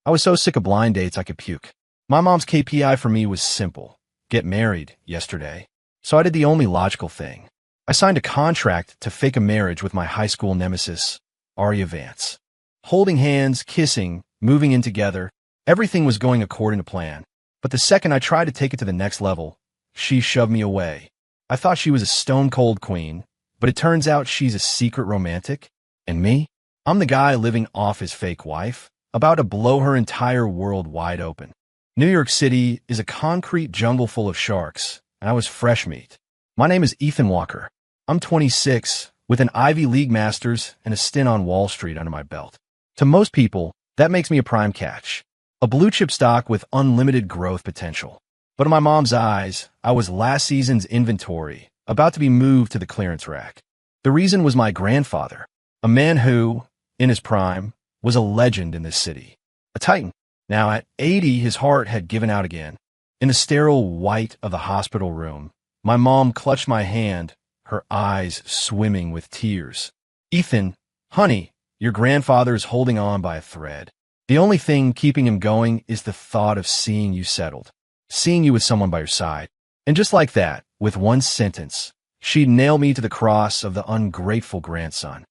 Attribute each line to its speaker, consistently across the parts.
Speaker 1: I was so sick of blind dates I could puke. My mom's KPI for me was simple. Get married yesterday. So I did the only logical thing. I signed a contract to fake a marriage with my high school nemesis, Arya Vance. Holding hands, kissing, moving in together, everything was going according to plan. But the second I tried to take it to the next level, she shoved me away. I thought she was a stone-cold queen, but it turns out she's a secret romantic. And me? I'm the guy living off his fake wife, about to blow her entire world wide open. New York City is a concrete jungle full of sharks, and I was fresh meat. My name is Ethan Walker. I'm 26, with an Ivy League master's and a stint on Wall Street under my belt. To most people, that makes me a prime catch, a blue-chip stock with unlimited growth potential. But in my mom's eyes, I was last season's inventory, about to be moved to the clearance rack. The reason was my grandfather, a man who, in his prime, was a legend in this city, a titan. Now, at 80, his heart had given out again. In the sterile white of the hospital room, my mom clutched my hand, her eyes swimming with tears. Ethan, honey, your grandfather's holding on by a thread. The only thing keeping him going is the thought of seeing you settled, seeing you with someone by your side. And just like that, with one sentence, she'd nail me to the cross of the ungrateful grandson.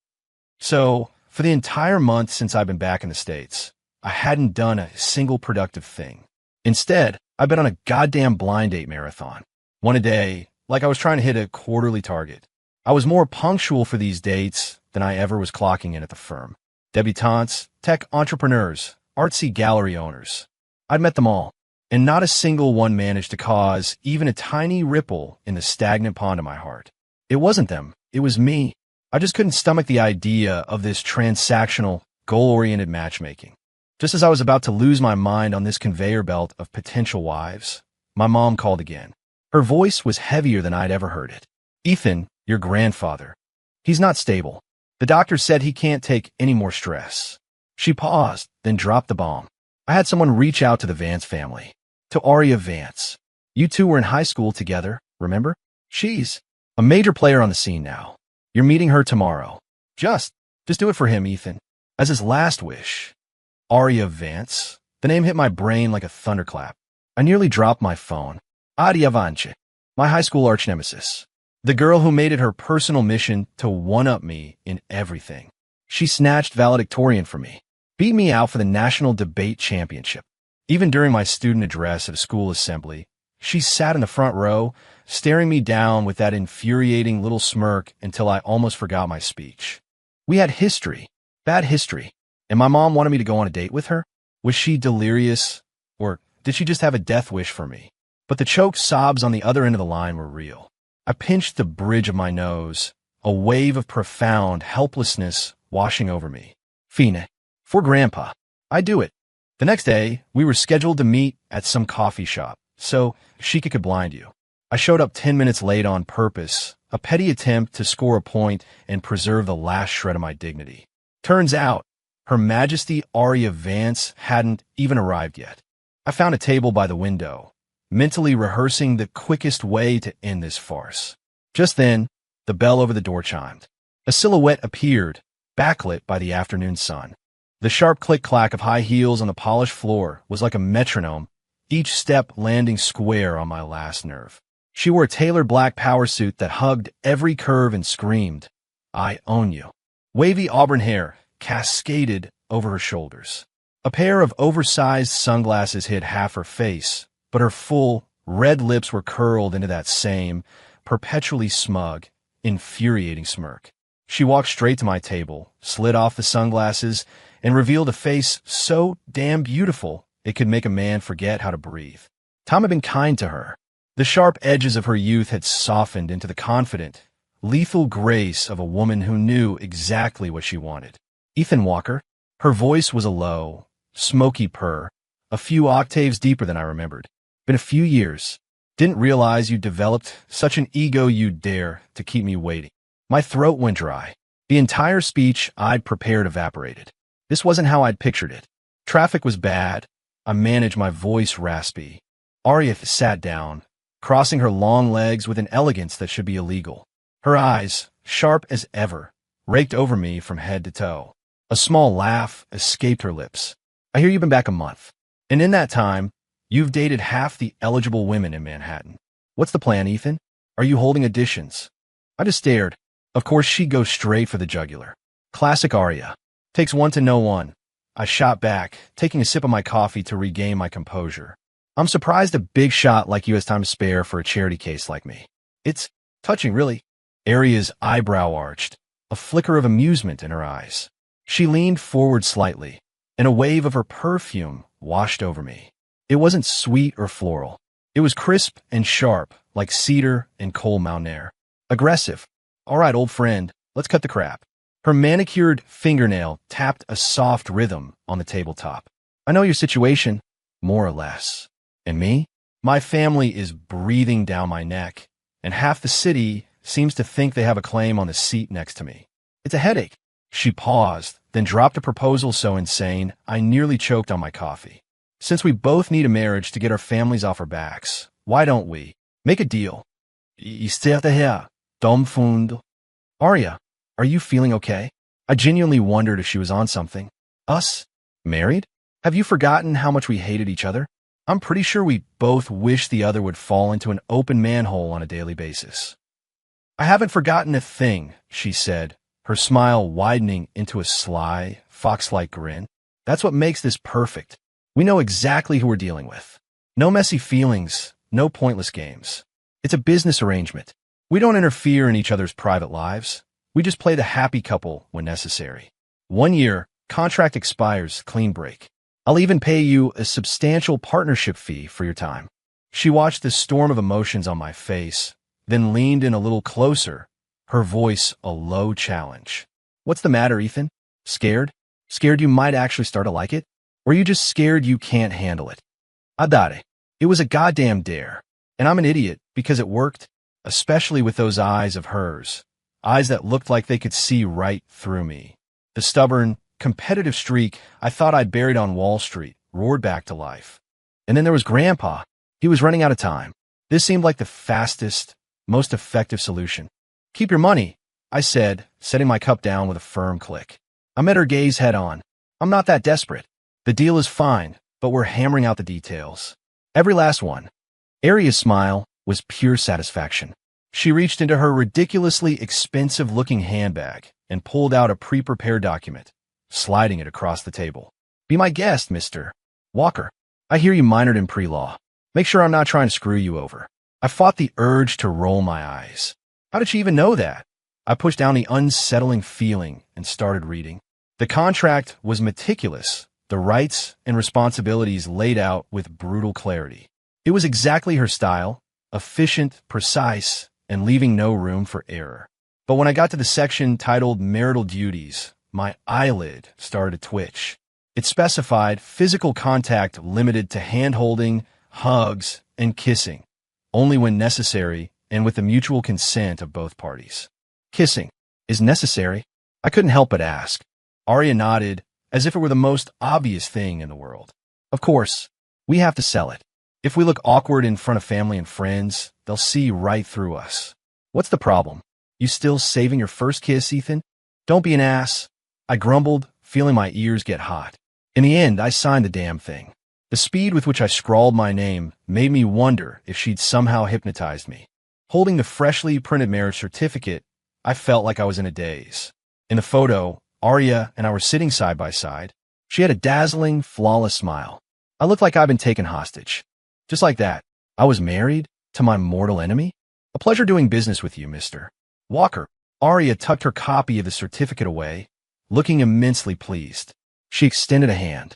Speaker 1: So, for the entire month since I've been back in the States, I hadn't done a single productive thing. Instead, I've been on a goddamn blind date marathon. One a day, like I was trying to hit a quarterly target. I was more punctual for these dates than I ever was clocking in at the firm. Debutantes, tech entrepreneurs, artsy gallery owners. I'd met them all, and not a single one managed to cause even a tiny ripple in the stagnant pond of my heart. It wasn't them, it was me. I just couldn't stomach the idea of this transactional, goal-oriented matchmaking. Just as I was about to lose my mind on this conveyor belt of potential wives, my mom called again. Her voice was heavier than I'd ever heard it. Ethan, your grandfather. He's not stable. The doctor said he can't take any more stress. She paused, then dropped the bomb. I had someone reach out to the Vance family. To Arya Vance. You two were in high school together, remember? She's a major player on the scene now. You're meeting her tomorrow. Just do it for him, Ethan. As his last wish. Arya Vance. The name hit my brain like a thunderclap. I nearly dropped my phone. Arya Vance. My high school arch nemesis. The girl who made it her personal mission to one-up me in everything. She snatched valedictorian from me. Beat me out for the National Debate Championship. Even during my student address at a school assembly, she sat in the front row, staring me down with that infuriating little smirk until I almost forgot my speech. We had history. Bad history. And my mom wanted me to go on a date with her? Was she delirious? Or did she just have a death wish for me? But the choked sobs on the other end of the line were real. I pinched the bridge of my nose, a wave of profound helplessness washing over me. Fine. For Grandpa. I do it. The next day, we were scheduled to meet at some coffee shop, so Sheikah could blind you. I showed up 10 minutes late on purpose, a petty attempt to score a point and preserve the last shred of my dignity. Turns out, Her Majesty Arya Vance hadn't even arrived yet. I found a table by the window, mentally rehearsing the quickest way to end this farce. Just then, the bell over the door chimed. A silhouette appeared, backlit by the afternoon sun. The sharp click-clack of high heels on the polished floor was like a metronome, each step landing square on my last nerve. She wore a tailored black power suit that hugged every curve and screamed, "I own you." Wavy auburn hair cascaded over her shoulders. A pair of oversized sunglasses hid half her face, but her full, red lips were curled into that same, perpetually smug, infuriating smirk. She walked straight to my table, slid off the sunglasses, and revealed a face so damn beautiful it could make a man forget how to breathe. Time had been kind to her. The sharp edges of her youth had softened into the confident, lethal grace of a woman who knew exactly what she wanted. Ethan Walker. Her voice was a low, smoky purr, a few octaves deeper than I remembered. Been a few years. Didn't realize you developed such an ego you'd dare to keep me waiting. My throat went dry. The entire speech I'd prepared evaporated. This wasn't how I'd pictured it. Traffic was bad. I managed my voice raspy. Arya sat down, crossing her long legs with an elegance that should be illegal. Her eyes, sharp as ever, raked over me from head to toe. A small laugh escaped her lips. I hear you've been back a month. And in that time, you've dated half the eligible women in Manhattan. What's the plan, Ethan? Are you holding auditions? I just stared. Of course, she goes straight for the jugular. Classic Arya. Takes one to know one. I shot back, taking a sip of my coffee to regain my composure. I'm surprised a big shot like you has time to spare for a charity case like me. It's touching, really. Arya's eyebrow arched, a flicker of amusement in her eyes. She leaned forward slightly, and a wave of her perfume washed over me. It wasn't sweet or floral. It was crisp and sharp, like cedar and coal mountain air. Aggressive. All right, old friend, let's cut the crap. Her manicured fingernail tapped a soft rhythm on the tabletop. I know your situation, more or less. And me? My family is breathing down my neck, and half the city seems to think they have a claim on the seat next to me. It's a headache. She paused, then dropped a proposal so insane I nearly choked on my coffee. Since we both need a marriage to get our families off our backs, why don't we make a deal? Isterte her, dumbfound. Arya, are you feeling okay? I genuinely wondered if she was on something. Us? Married? Have you forgotten how much we hated each other? I'm pretty sure we both wish the other would fall into an open manhole on a daily basis. I haven't forgotten a thing, she said, her smile widening into a sly, fox-like grin. That's what makes this perfect. We know exactly who we're dealing with. No messy feelings, no pointless games. It's a business arrangement. We don't interfere in each other's private lives. We just play the happy couple when necessary. 1 year, contract expires, clean break. I'll even pay you a substantial partnership fee for your time. She watched the storm of emotions on my face, then leaned in a little closer, her voice a low challenge. What's the matter, Ethan? Scared? Scared you might actually start to like it? Or are you just scared you can't handle it? Adare. It was a goddamn dare. And I'm an idiot because it worked, especially with those eyes of hers. Eyes that looked like they could see right through me. The stubborn, competitive streak I thought I'd buried on Wall Street roared back to life. And then there was Grandpa. He was running out of time. This seemed like the fastest, most effective solution. Keep your money, I said, setting my cup down with a firm click. I met her gaze head on. I'm not that desperate. The deal is fine, but we're hammering out the details. Every last one. Arya's smile was pure satisfaction. She reached into her ridiculously expensive-looking handbag and pulled out a pre-prepared document, sliding it across the table. Be my guest, Mr. Walker. I hear you minored in pre-law. Make sure I'm not trying to screw you over. I fought the urge to roll my eyes. How did she even know that? I pushed down the unsettling feeling and started reading. The contract was meticulous, the rights and responsibilities laid out with brutal clarity. It was exactly her style, efficient, precise, and leaving no room for error. But when I got to the section titled Marital Duties, my eyelid started to twitch. It specified physical contact limited to hand-holding, hugs, and kissing, only when necessary and with the mutual consent of both parties. Kissing is necessary? I couldn't help but ask. Arya nodded, as if it were the most obvious thing in the world. Of course, we have to sell it. If we look awkward in front of family and friends, they'll see right through us. What's the problem? You still saving your first kiss, Ethan? Don't be an ass. I grumbled, feeling my ears get hot. In the end, I signed the damn thing. The speed with which I scrawled my name made me wonder if she'd somehow hypnotized me. Holding the freshly printed marriage certificate, I felt like I was in a daze. In the photo, Arya and I were sitting side by side. She had a dazzling, flawless smile. I looked like I'd been taken hostage. Just like that, I was married to my mortal enemy? A pleasure doing business with you, Mr. Walker. Arya tucked her copy of the certificate away, looking immensely pleased. She extended a hand.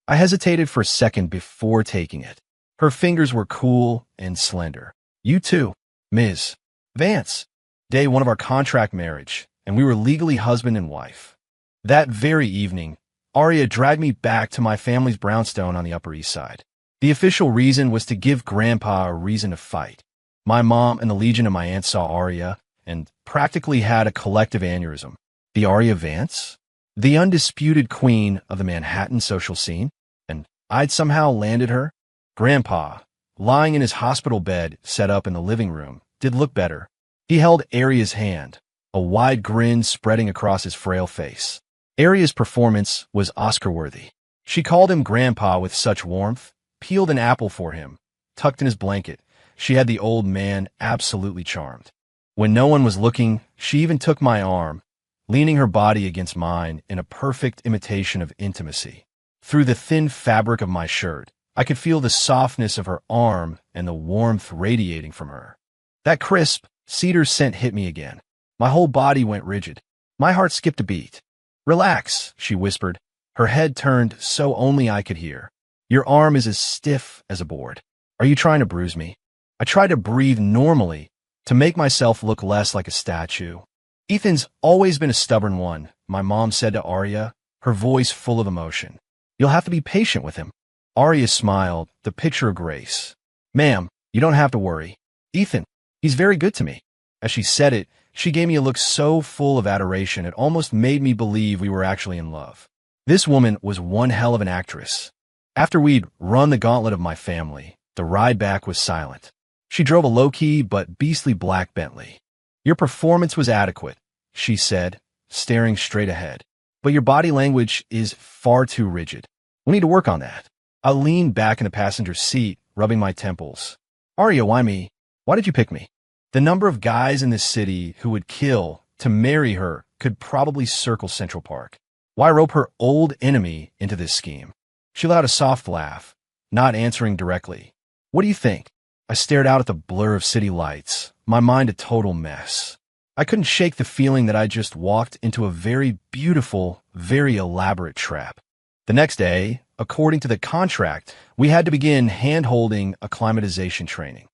Speaker 1: I hesitated for a second before taking it. Her fingers were cool and slender. You too, Ms. Vance. Day one of our contract marriage, and we were legally husband and wife. That very evening, Arya dragged me back to my family's brownstone on the Upper East Side. The official reason was to give Grandpa a reason to fight. My mom and the legion of my aunt saw Arya and practically had a collective aneurysm. The Arya Vance? The undisputed queen of the Manhattan social scene? And I'd somehow landed her? Grandpa, lying in his hospital bed set up in the living room, did look better. He held Arya's hand, a wide grin spreading across his frail face. Arya's performance was Oscar-worthy. She called him Grandpa with such warmth, peeled an apple for him, tucked in his blanket. She had the old man absolutely charmed. When no one was looking, she even took my arm, leaning her body against mine in a perfect imitation of intimacy. Through the thin fabric of my shirt, I could feel the softness of her arm and the warmth radiating from her. That crisp, cedar scent hit me again. My whole body went rigid. My heart skipped a beat. "Relax," she whispered. Her head turned so only I could hear. "Your arm is as stiff as a board. Are you trying to bruise me?" I tried to breathe normally, to make myself look less like a statue. "Ethan's always been a stubborn one," my mom said to Arya, her voice full of emotion. "You'll have to be patient with him." Arya smiled, the picture of grace. "Ma'am, you don't have to worry. Ethan, he's very good to me." As she said it, she gave me a look so full of adoration it almost made me believe we were actually in love. This woman was one hell of an actress. After we'd run the gauntlet of my family, the ride back was silent. She drove a low-key but beastly black Bentley. "Your performance was adequate," she said, staring straight ahead. "But your body language is far too rigid. We need to work on that." I leaned back in the passenger seat, rubbing my temples. "Arya, why me? Why did you pick me?" The number of guys in this city who would kill to marry her could probably circle Central Park. Why rope her old enemy into this scheme? She let out a soft laugh, not answering directly. "What do you think?" I stared out at the blur of city lights, my mind a total mess. I couldn't shake the feeling that I just walked into a very beautiful, very elaborate trap. The next day, according to the contract, we had to begin hand-holding acclimatization training.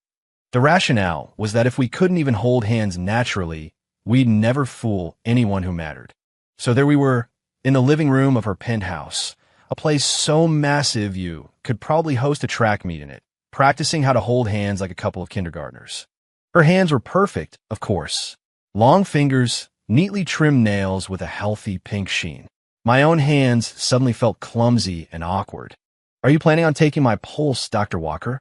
Speaker 1: The rationale was that if we couldn't even hold hands naturally, we'd never fool anyone who mattered. So there we were, in the living room of her penthouse, a place so massive you could probably host a track meet in it, practicing how to hold hands like a couple of kindergartners. Her hands were perfect, of course. Long fingers, neatly trimmed nails with a healthy pink sheen. My own hands suddenly felt clumsy and awkward. "Are you planning on taking my pulse, Dr. Walker?"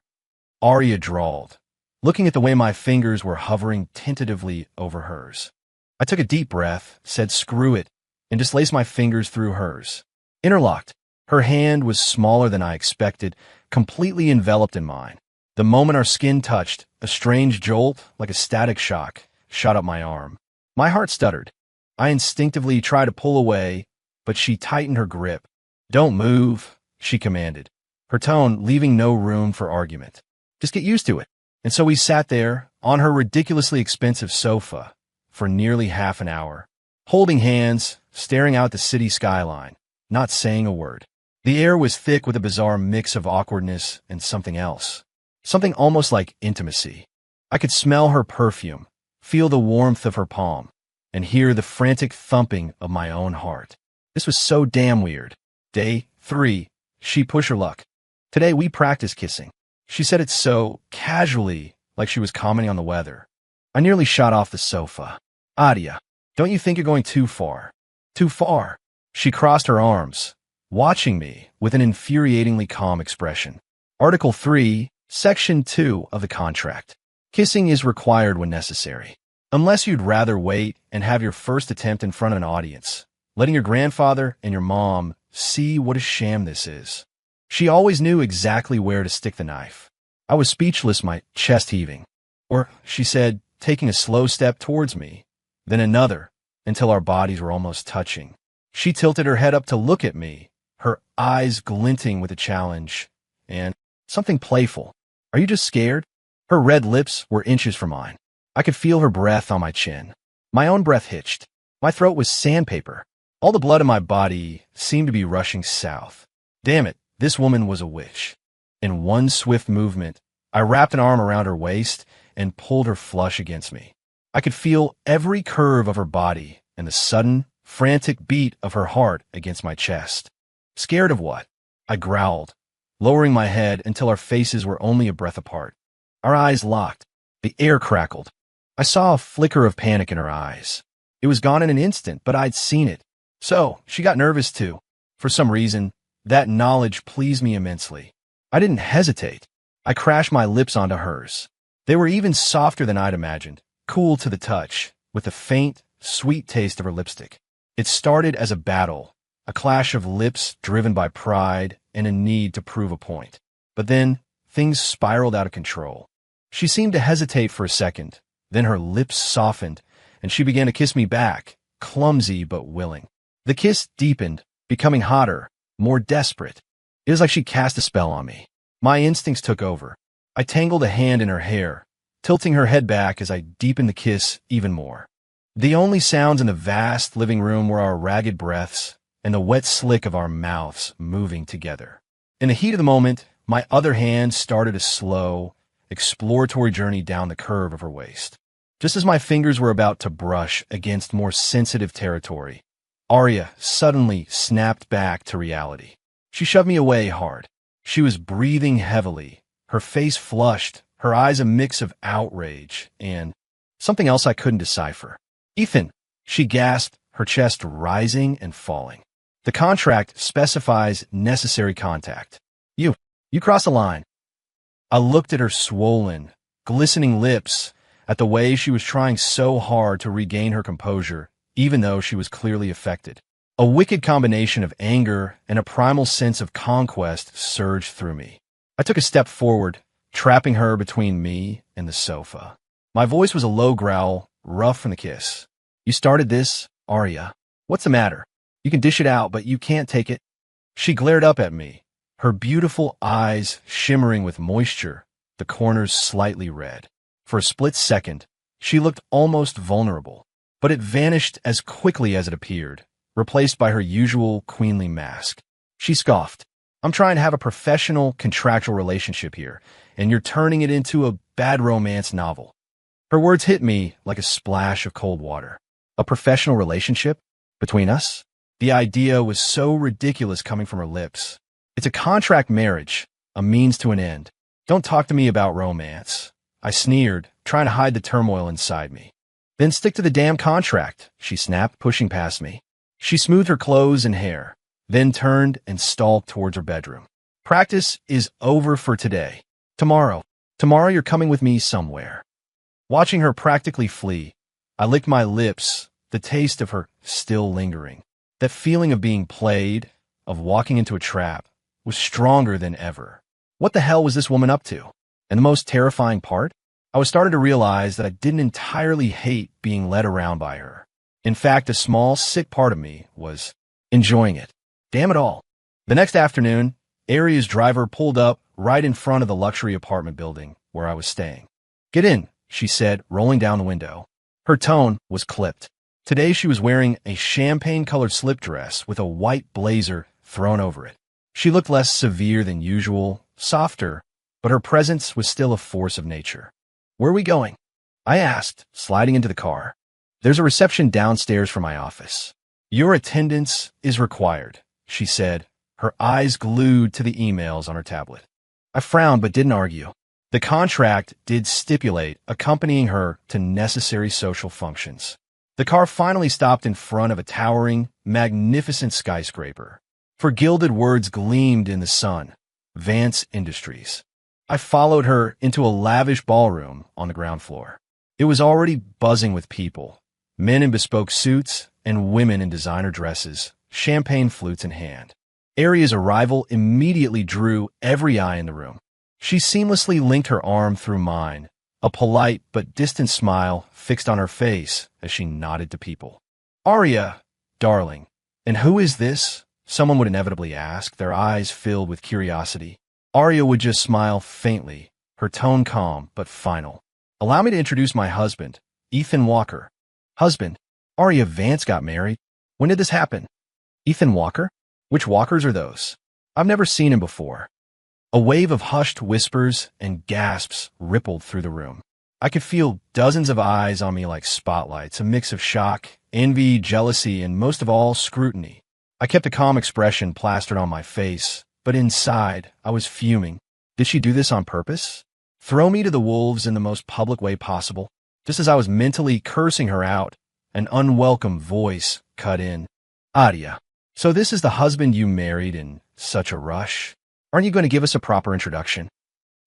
Speaker 1: Arya drawled, looking at the way my fingers were hovering tentatively over hers. I took a deep breath, said screw it, and displaced my fingers through hers. Interlocked. Her hand was smaller than I expected, completely enveloped in mine. The moment our skin touched, a strange jolt, like a static shock, shot up my arm. My heart stuttered. I instinctively tried to pull away, but she tightened her grip. "Don't move," she commanded, her tone leaving no room for argument. "Just get used to it." And so we sat there, on her ridiculously expensive sofa, for nearly half an hour, holding hands, staring out the city skyline, not saying a word. The air was thick with a bizarre mix of awkwardness and something else. Something almost like intimacy. I could smell her perfume, feel the warmth of her palm, and hear the frantic thumping of my own heart. This was so damn weird. Day 3, she pushed her luck. "Today we practice kissing." She said it so casually, like she was commenting on the weather. I nearly shot off the sofa. "Adia, don't you think you're going too far?" "Too far?" She crossed her arms, watching me with an infuriatingly calm expression. Article 3, Section 2 of the contract. Kissing is required when necessary. Unless you'd rather wait and have your first attempt in front of an audience, letting your grandfather and your mom see what a sham this is. She always knew exactly where to stick the knife. I was speechless, my chest heaving. Or, she said, taking a slow step towards me, then another, until our bodies were almost touching. She tilted her head up to look at me, her eyes glinting with a challenge, and something playful. "Are you just scared?" Her red lips were inches from mine. I could feel her breath on my chin. My own breath hitched. My throat was sandpaper. All the blood in my body seemed to be rushing south. Damn it, this woman was a witch. In one swift movement, I wrapped an arm around her waist and pulled her flush against me. I could feel every curve of her body and the sudden, frantic beat of her heart against my chest. "Scared of what?" I growled, lowering my head until our faces were only a breath apart. Our eyes locked. The air crackled. I saw a flicker of panic in her eyes. It was gone in an instant, but I'd seen it. So, she got nervous too. For some reason, that knowledge pleased me immensely. I didn't hesitate. I crashed my lips onto hers. They were even softer than I'd imagined, cool to the touch, with the faint, sweet taste of her lipstick. It started as a battle, a clash of lips driven by pride and a need to prove a point. But then, things spiraled out of control. She seemed to hesitate for a second, then her lips softened, and she began to kiss me back, clumsy but willing. The kiss deepened, becoming hotter, more desperate. It was like she cast a spell on me. My instincts took over. I tangled a hand in her hair, tilting her head back as I deepened the kiss even more. The only sounds in the vast living room were our ragged breaths and the wet slick of our mouths moving together. In the heat of the moment, my other hand started a slow, exploratory journey down the curve of her waist. Just as my fingers were about to brush against more sensitive territory, Arya suddenly snapped back to reality. She shoved me away hard. She was breathing heavily, her face flushed, her eyes a mix of outrage and something else I couldn't decipher. "Ethan," she gasped, her chest rising and falling. "The contract specifies necessary contact. You crossed the line." I looked at her swollen, glistening lips, at the way she was trying so hard to regain her composure, even though she was clearly affected. A wicked combination of anger and a primal sense of conquest surged through me. I took a step forward, trapping her between me and the sofa. My voice was a low growl, rough from the kiss. "You started this, Arya. What's the matter? You can dish it out, but you can't take it." She glared up at me, her beautiful eyes shimmering with moisture, the corners slightly red. For a split second, she looked almost vulnerable, but it vanished as quickly as it appeared, replaced by her usual queenly mask. She scoffed. "I'm trying to have a professional, contractual relationship here, and you're turning it into a bad romance novel." Her words hit me like a splash of cold water. A professional relationship? Between us? The idea was so ridiculous coming from her lips. "It's a contract marriage, a means to an end. Don't talk to me about romance." I sneered, trying to hide the turmoil inside me. "Then stick to the damn contract," she snapped, pushing past me. She smoothed her clothes and hair, then turned and stalked towards her bedroom. "Practice is over for today. Tomorrow you're coming with me somewhere." Watching her practically flee, I licked my lips, the taste of her still lingering. That feeling of being played, of walking into a trap, was stronger than ever. What the hell was this woman up to? And the most terrifying part? I was starting to realize that I didn't entirely hate being led around by her. In fact, a small, sick part of me was enjoying it. Damn it all. The next afternoon, Arya's driver pulled up right in front of the luxury apartment building where I was staying. "Get in," she said, rolling down the window. Her tone was clipped. Today she was wearing a champagne-colored slip dress with a white blazer thrown over it. She looked less severe than usual, softer, but her presence was still a force of nature. "Where are we going?" I asked, sliding into the car. "There's a reception downstairs for my office. Your attendance is required," she said, her eyes glued to the emails on her tablet. I frowned but didn't argue. The contract did stipulate accompanying her to necessary social functions. The car finally stopped in front of a towering, magnificent skyscraper. For gilded words gleamed in the sun, Vance Industries. I followed her into a lavish ballroom on the ground floor. It was already buzzing with people, men in bespoke suits and women in designer dresses, champagne flutes in hand. Arya's arrival immediately drew every eye in the room. She seamlessly linked her arm through mine, a polite but distant smile fixed on her face as she nodded to people. "Arya, darling, and who is this?" someone would inevitably ask, their eyes filled with curiosity. Arya would just smile faintly, her tone calm but final. "Allow me to introduce my husband, Ethan Walker." "Husband? Arya Vance got married? When did this happen?" "Ethan Walker? Which Walkers are those? I've never seen him before." A wave of hushed whispers and gasps rippled through the room. I could feel dozens of eyes on me like spotlights, a mix of shock, envy, jealousy, and most of all, scrutiny. I kept a calm expression plastered on my face, but inside, I was fuming. Did she do this on purpose? Throw me to the wolves in the most public way possible? Just as I was mentally cursing her out, an unwelcome voice cut in. "Arya, so this is the husband you married in such a rush? Aren't you going to give us a proper introduction?"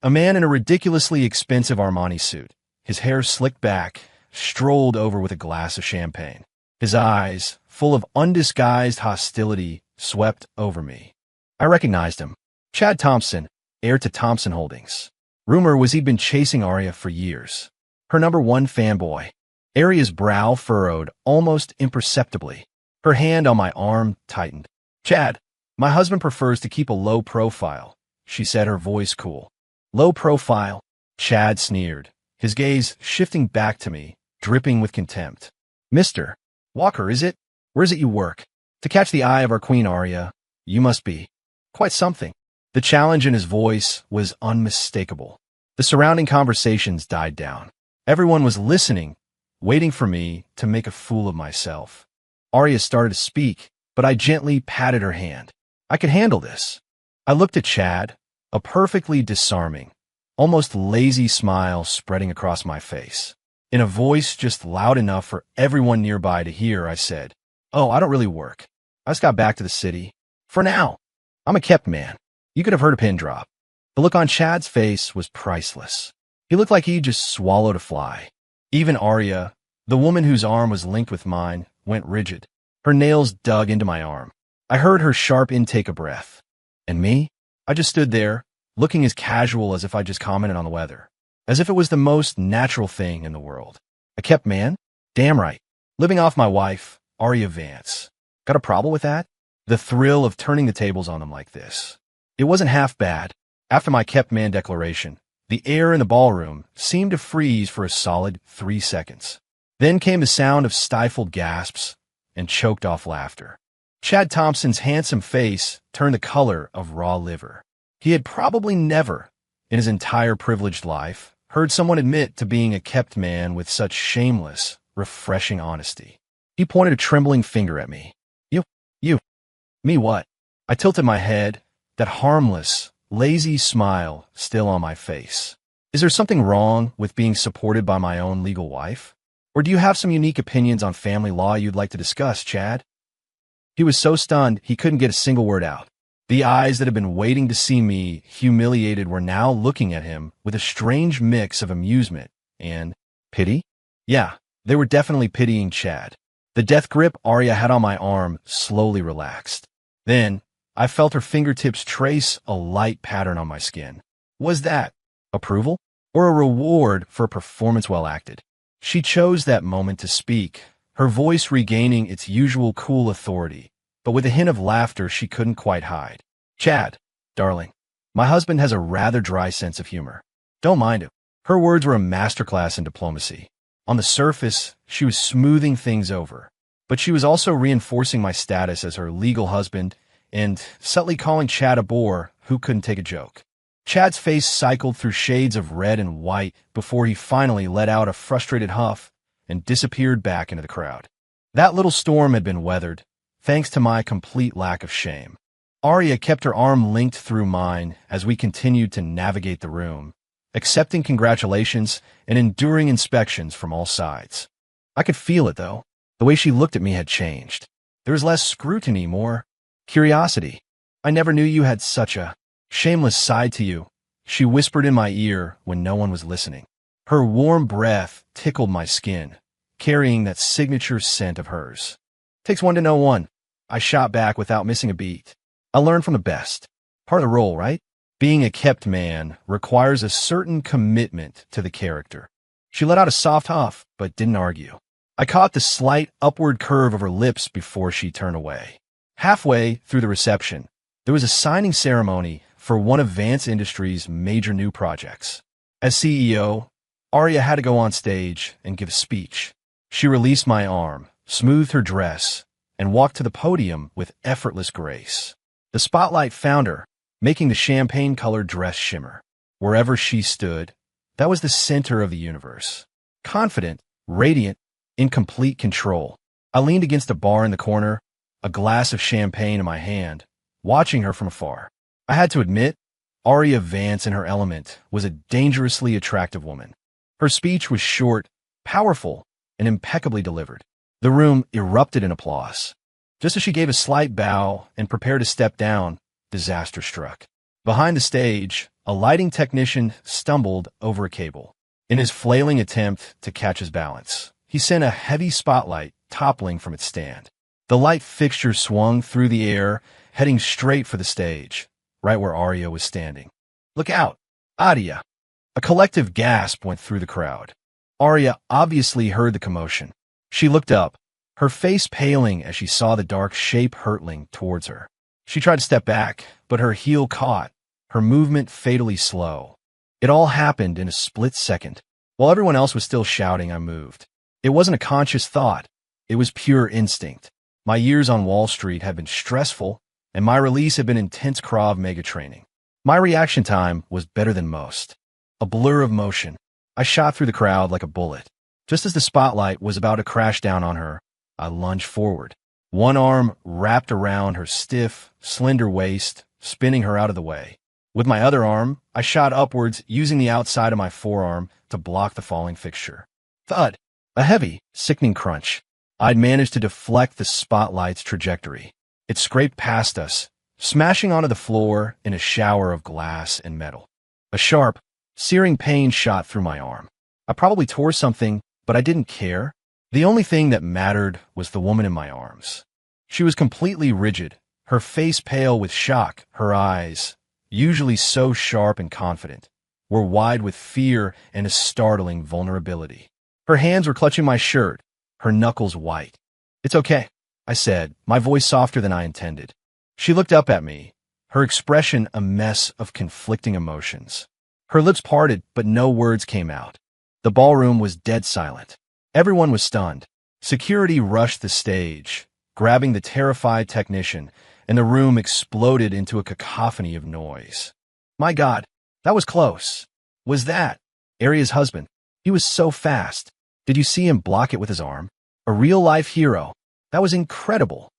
Speaker 1: A man in a ridiculously expensive Armani suit, his hair slicked back, strolled over with a glass of champagne. His eyes, full of undisguised hostility, swept over me. I recognized him. Chad Thompson, heir to Thompson Holdings. Rumor was he'd been chasing Arya for years. Her #1 fanboy. Arya's brow furrowed almost imperceptibly. Her hand on my arm tightened. Chad, my husband prefers to keep a low profile, she said, her voice cool. Low profile? Chad sneered, his gaze shifting back to me, dripping with contempt. Mr. Walker, is it? Where is it you work? To catch the eye of our Queen Arya, you must be quite something. The challenge in his voice was unmistakable. The surrounding conversations died down. Everyone was listening, waiting for me to make a fool of myself. Arya started to speak, but I gently patted her hand. I could handle this. I looked at Chad, a perfectly disarming, almost lazy smile spreading across my face. In a voice just loud enough for everyone nearby to hear, I said, Oh, I don't really work. I just got back to the city. For now. I'm a kept man. You could have heard a pin drop. The look on Chad's face was priceless. He looked like he'd just swallowed a fly. Even Arya, the woman whose arm was linked with mine, went rigid. Her nails dug into my arm. I heard her sharp intake of breath. And me? I just stood there, looking as casual as if I just commented on the weather. As if it was the most natural thing in the world. A kept man? Damn right. Living off my wife, Arya Vance. Got a problem with that? The thrill of turning the tables on them like this. It wasn't half bad. After my kept man declaration, the air in the ballroom seemed to freeze for a solid 3 seconds. Then came the sound of stifled gasps and choked off laughter. Chad Thompson's handsome face turned the color of raw liver. He had probably never, in his entire privileged life, heard someone admit to being a kept man with such shameless, refreshing honesty. He pointed a trembling finger at me. You. Me what? I tilted my head, that harmless, lazy smile still on my face. Is there something wrong with being supported by my own legal wife? Or do you have some unique opinions on family law you'd like to discuss, Chad? He was so stunned he couldn't get a single word out. The eyes that had been waiting to see me humiliated were now looking at him with a strange mix of amusement and pity. Yeah, they were definitely pitying Chad. The death grip Arya had on my arm slowly relaxed. Then, I felt her fingertips trace a light pattern on my skin. Was that approval or a reward for a performance well acted? She chose that moment to speak, her voice regaining its usual cool authority, but with a hint of laughter she couldn't quite hide. Chad, darling, my husband has a rather dry sense of humor. Don't mind him. Her words were a masterclass in diplomacy. On the surface, she was smoothing things over, but she was also reinforcing my status as her legal husband and subtly calling Chad a bore who couldn't take a joke. Chad's face cycled through shades of red and white before he finally let out a frustrated huff and disappeared back into the crowd. That little storm had been weathered, thanks to my complete lack of shame. Arya kept her arm linked through mine as we continued to navigate the room, accepting congratulations and enduring inspections from all sides. I could feel it, though. The way she looked at me had changed. There was less scrutiny, more curiosity. I never knew you had such a shameless side to you, she whispered in my ear when no one was listening. Her warm breath tickled my skin, carrying that signature scent of hers. Takes one to know one. I shot back without missing a beat. I learned from the best. Part of the role, right? Being a kept man requires a certain commitment to the character. She let out a soft huff, but didn't argue. I caught the slight upward curve of her lips before she turned away. Halfway through the reception, there was a signing ceremony for one of Vance Industries' major new projects. As CEO, Arya had to go on stage and give a speech. She released my arm, smoothed her dress, and walked to the podium with effortless grace. The spotlight found her, making the champagne-colored dress shimmer. Wherever she stood, that was the center of the universe. Confident, radiant, in complete control. I leaned against a bar in the corner, a glass of champagne in my hand, watching her from afar. I had to admit, Arya Vance in her element was a dangerously attractive woman. Her speech was short, powerful, and impeccably delivered. The room erupted in applause. Just as she gave a slight bow and prepared to step down, disaster struck. Behind the stage, a lighting technician stumbled over a cable. In his flailing attempt to catch his balance, he sent a heavy spotlight toppling from its stand. The light fixture swung through the air, heading straight for the stage, right where Arya was standing. "Look out! Arya!" A collective gasp went through the crowd. Arya obviously heard the commotion. She looked up, her face paling as she saw the dark shape hurtling towards her. She tried to step back, but her heel caught, her movement fatally slow. It all happened in a split second. While everyone else was still shouting, I moved. It wasn't a conscious thought. It was pure instinct. My years on Wall Street had been stressful, and my release had been intense Krav Maga training. My reaction time was better than most. A blur of motion. I shot through the crowd like a bullet. Just as the spotlight was about to crash down on her, I lunged forward. One arm wrapped around her stiff, slender waist, spinning her out of the way. With my other arm, I shot upwards, using the outside of my forearm to block the falling fixture. Thud! A heavy, sickening crunch. I'd managed to deflect the spotlight's trajectory. It scraped past us, smashing onto the floor in a shower of glass and metal. A sharp, searing pain shot through my arm. I probably tore something, but I didn't care. The only thing that mattered was the woman in my arms. She was completely rigid, her face pale with shock. Her eyes, usually so sharp and confident, were wide with fear and a startling vulnerability. Her hands were clutching my shirt, her knuckles white. "It's okay," I said, my voice softer than I intended. She looked up at me, her expression a mess of conflicting emotions. Her lips parted, but no words came out. The ballroom was dead silent. Everyone was stunned. Security rushed the stage, grabbing the terrified technician, and the room exploded into a cacophony of noise. My God, that was close. Was that Arya's husband? He was so fast. Did you see him block it with his arm? A real-life hero. That was incredible.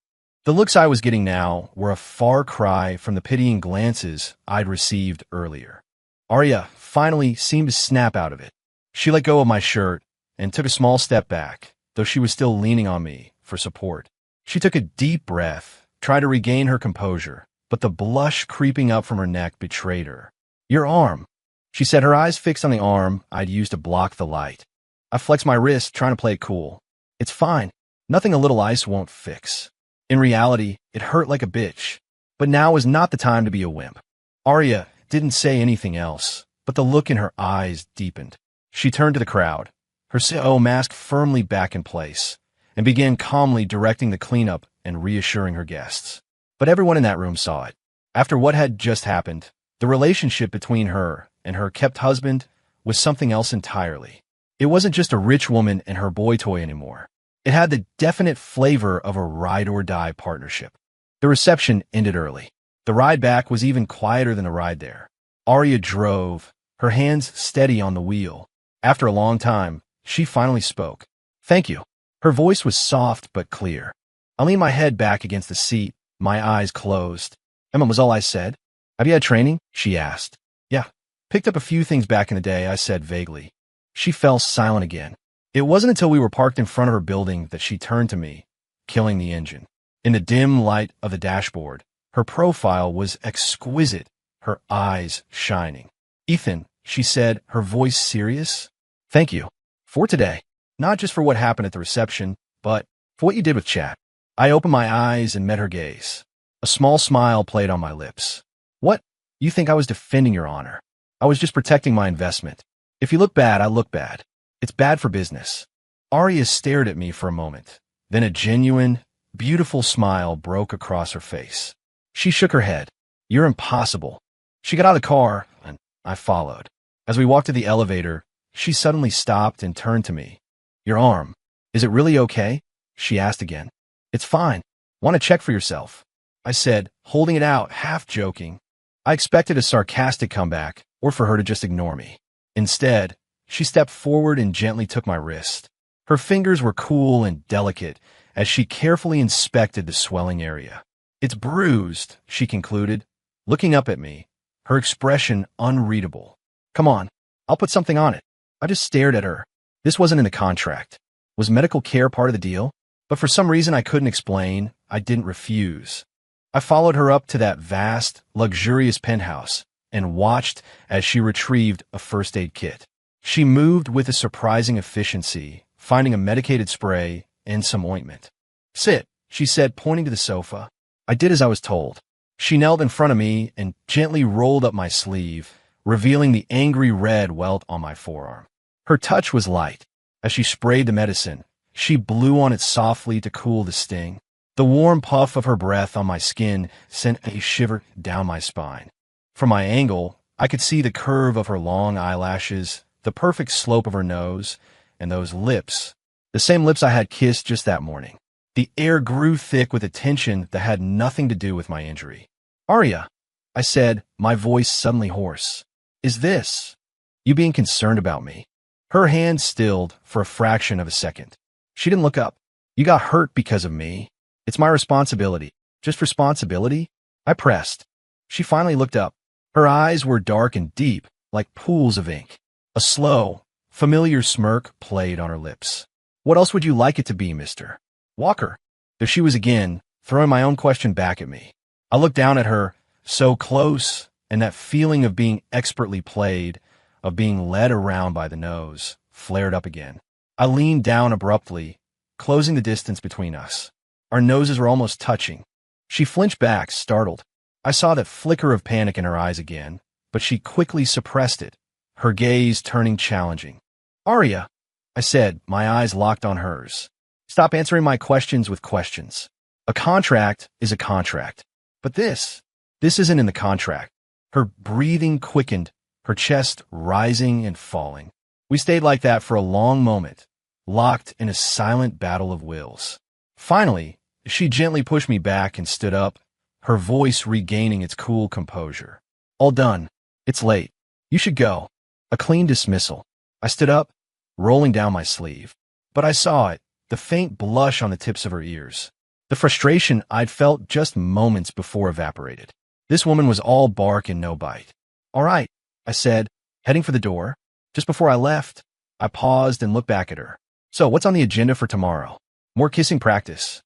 Speaker 1: The looks I was getting now were a far cry from the pitying glances I'd received earlier. Arya finally seemed to snap out of it. She let go of my shirt and took a small step back, though she was still leaning on me for support. She took a deep breath, tried to regain her composure, but the blush creeping up from her neck betrayed her. "Your arm," she said, her eyes fixed on the arm I'd used to block the light. I flexed my wrist, trying to play it cool. "It's fine. Nothing a little ice won't fix." In reality, it hurt like a bitch. But now was not the time to be a wimp. Arya didn't say anything else, but the look in her eyes deepened. She turned to the crowd, her CO mask firmly back in place, and began calmly directing the cleanup and reassuring her guests. But everyone in that room saw it. After what had just happened, the relationship between her and her kept husband was something else entirely. It wasn't just a rich woman and her boy toy anymore. It had the definite flavor of a ride-or-die partnership. The reception ended early. The ride back was even quieter than the ride there. Arya drove, her hands steady on the wheel. After a long time, she finally spoke. "Thank you." Her voice was soft but clear. I leaned my head back against the seat, my eyes closed. "Emma," was all I said. "Have you had training?" she asked. "Yeah. Picked up a few things back in the day," I said vaguely. She fell silent again. It wasn't until we were parked in front of her building that she turned to me, killing the engine. In the dim light of the dashboard, her profile was exquisite, her eyes shining. "Ethan," she said, her voice serious, "thank you. For today. Not just for what happened at the reception, but for what you did with Chat." I opened my eyes and met her gaze. A small smile played on my lips. "What? You think I was defending your honor? I was just protecting my investment. If you look bad, I look bad. It's bad for business." Arya stared at me for a moment. Then a genuine, beautiful smile broke across her face. She shook her head. "You're impossible." She got out of the car, and I followed. As we walked to the elevator, she suddenly stopped and turned to me. "Your arm. Is it really okay?" she asked again. "It's fine. Want to check for yourself?" I said, holding it out, half joking. I expected a sarcastic comeback, or for her to just ignore me. Instead, she stepped forward and gently took my wrist. Her fingers were cool and delicate as she carefully inspected the swelling area. "It's bruised," she concluded, looking up at me, her expression unreadable. "Come on, I'll put something on it." I just stared at her. This wasn't in the contract. Was medical care part of the deal? But for some reason I couldn't explain, I didn't refuse. I followed her up to that vast, luxurious penthouse and watched as she retrieved a first aid kit. She moved with a surprising efficiency, finding a medicated spray and some ointment. "Sit," she said, pointing to the sofa. I did as I was told. She knelt in front of me and gently rolled up my sleeve, revealing the angry red welt on my forearm. Her touch was light. As she sprayed the medicine, she blew on it softly to cool the sting. The warm puff of her breath on my skin sent a shiver down my spine. From my angle, I could see the curve of her long eyelashes, the perfect slope of her nose, and those lips, the same lips I had kissed just that morning. The air grew thick with a tension that had nothing to do with my injury. Arya, I said, my voice suddenly hoarse. Is this you being concerned about me? Her hand stilled for a fraction of a second. She didn't look up. You got hurt because of me. It's my responsibility. Just responsibility? I pressed. She finally looked up. Her eyes were dark and deep, like pools of ink. A slow, familiar smirk played on her lips. What else would you like it to be, Mr. Walker? There she was again, throwing my own question back at me. I looked down at her, so close, and that feeling of being expertly played, of being led around by the nose, flared up again. I leaned down abruptly, closing the distance between us. Our noses were almost touching. She flinched back, startled. I saw that flicker of panic in her eyes again, but she quickly suppressed it, her gaze turning challenging. Arya, I said, my eyes locked on hers. Stop answering my questions with questions. A contract is a contract. But this isn't in the contract. Her breathing quickened, her chest rising and falling. We stayed like that for a long moment, locked in a silent battle of wills. Finally, she gently pushed me back and stood up, her voice regaining its cool composure. All done. It's late. You should go. A clean dismissal. I stood up, rolling down my sleeve. But I saw it, the faint blush on the tips of her ears. The frustration I'd felt just moments before evaporated. This woman was all bark and no bite. All right, I said, heading for the door. Just before I left, I paused and looked back at her. So, what's on the agenda for tomorrow? More kissing practice.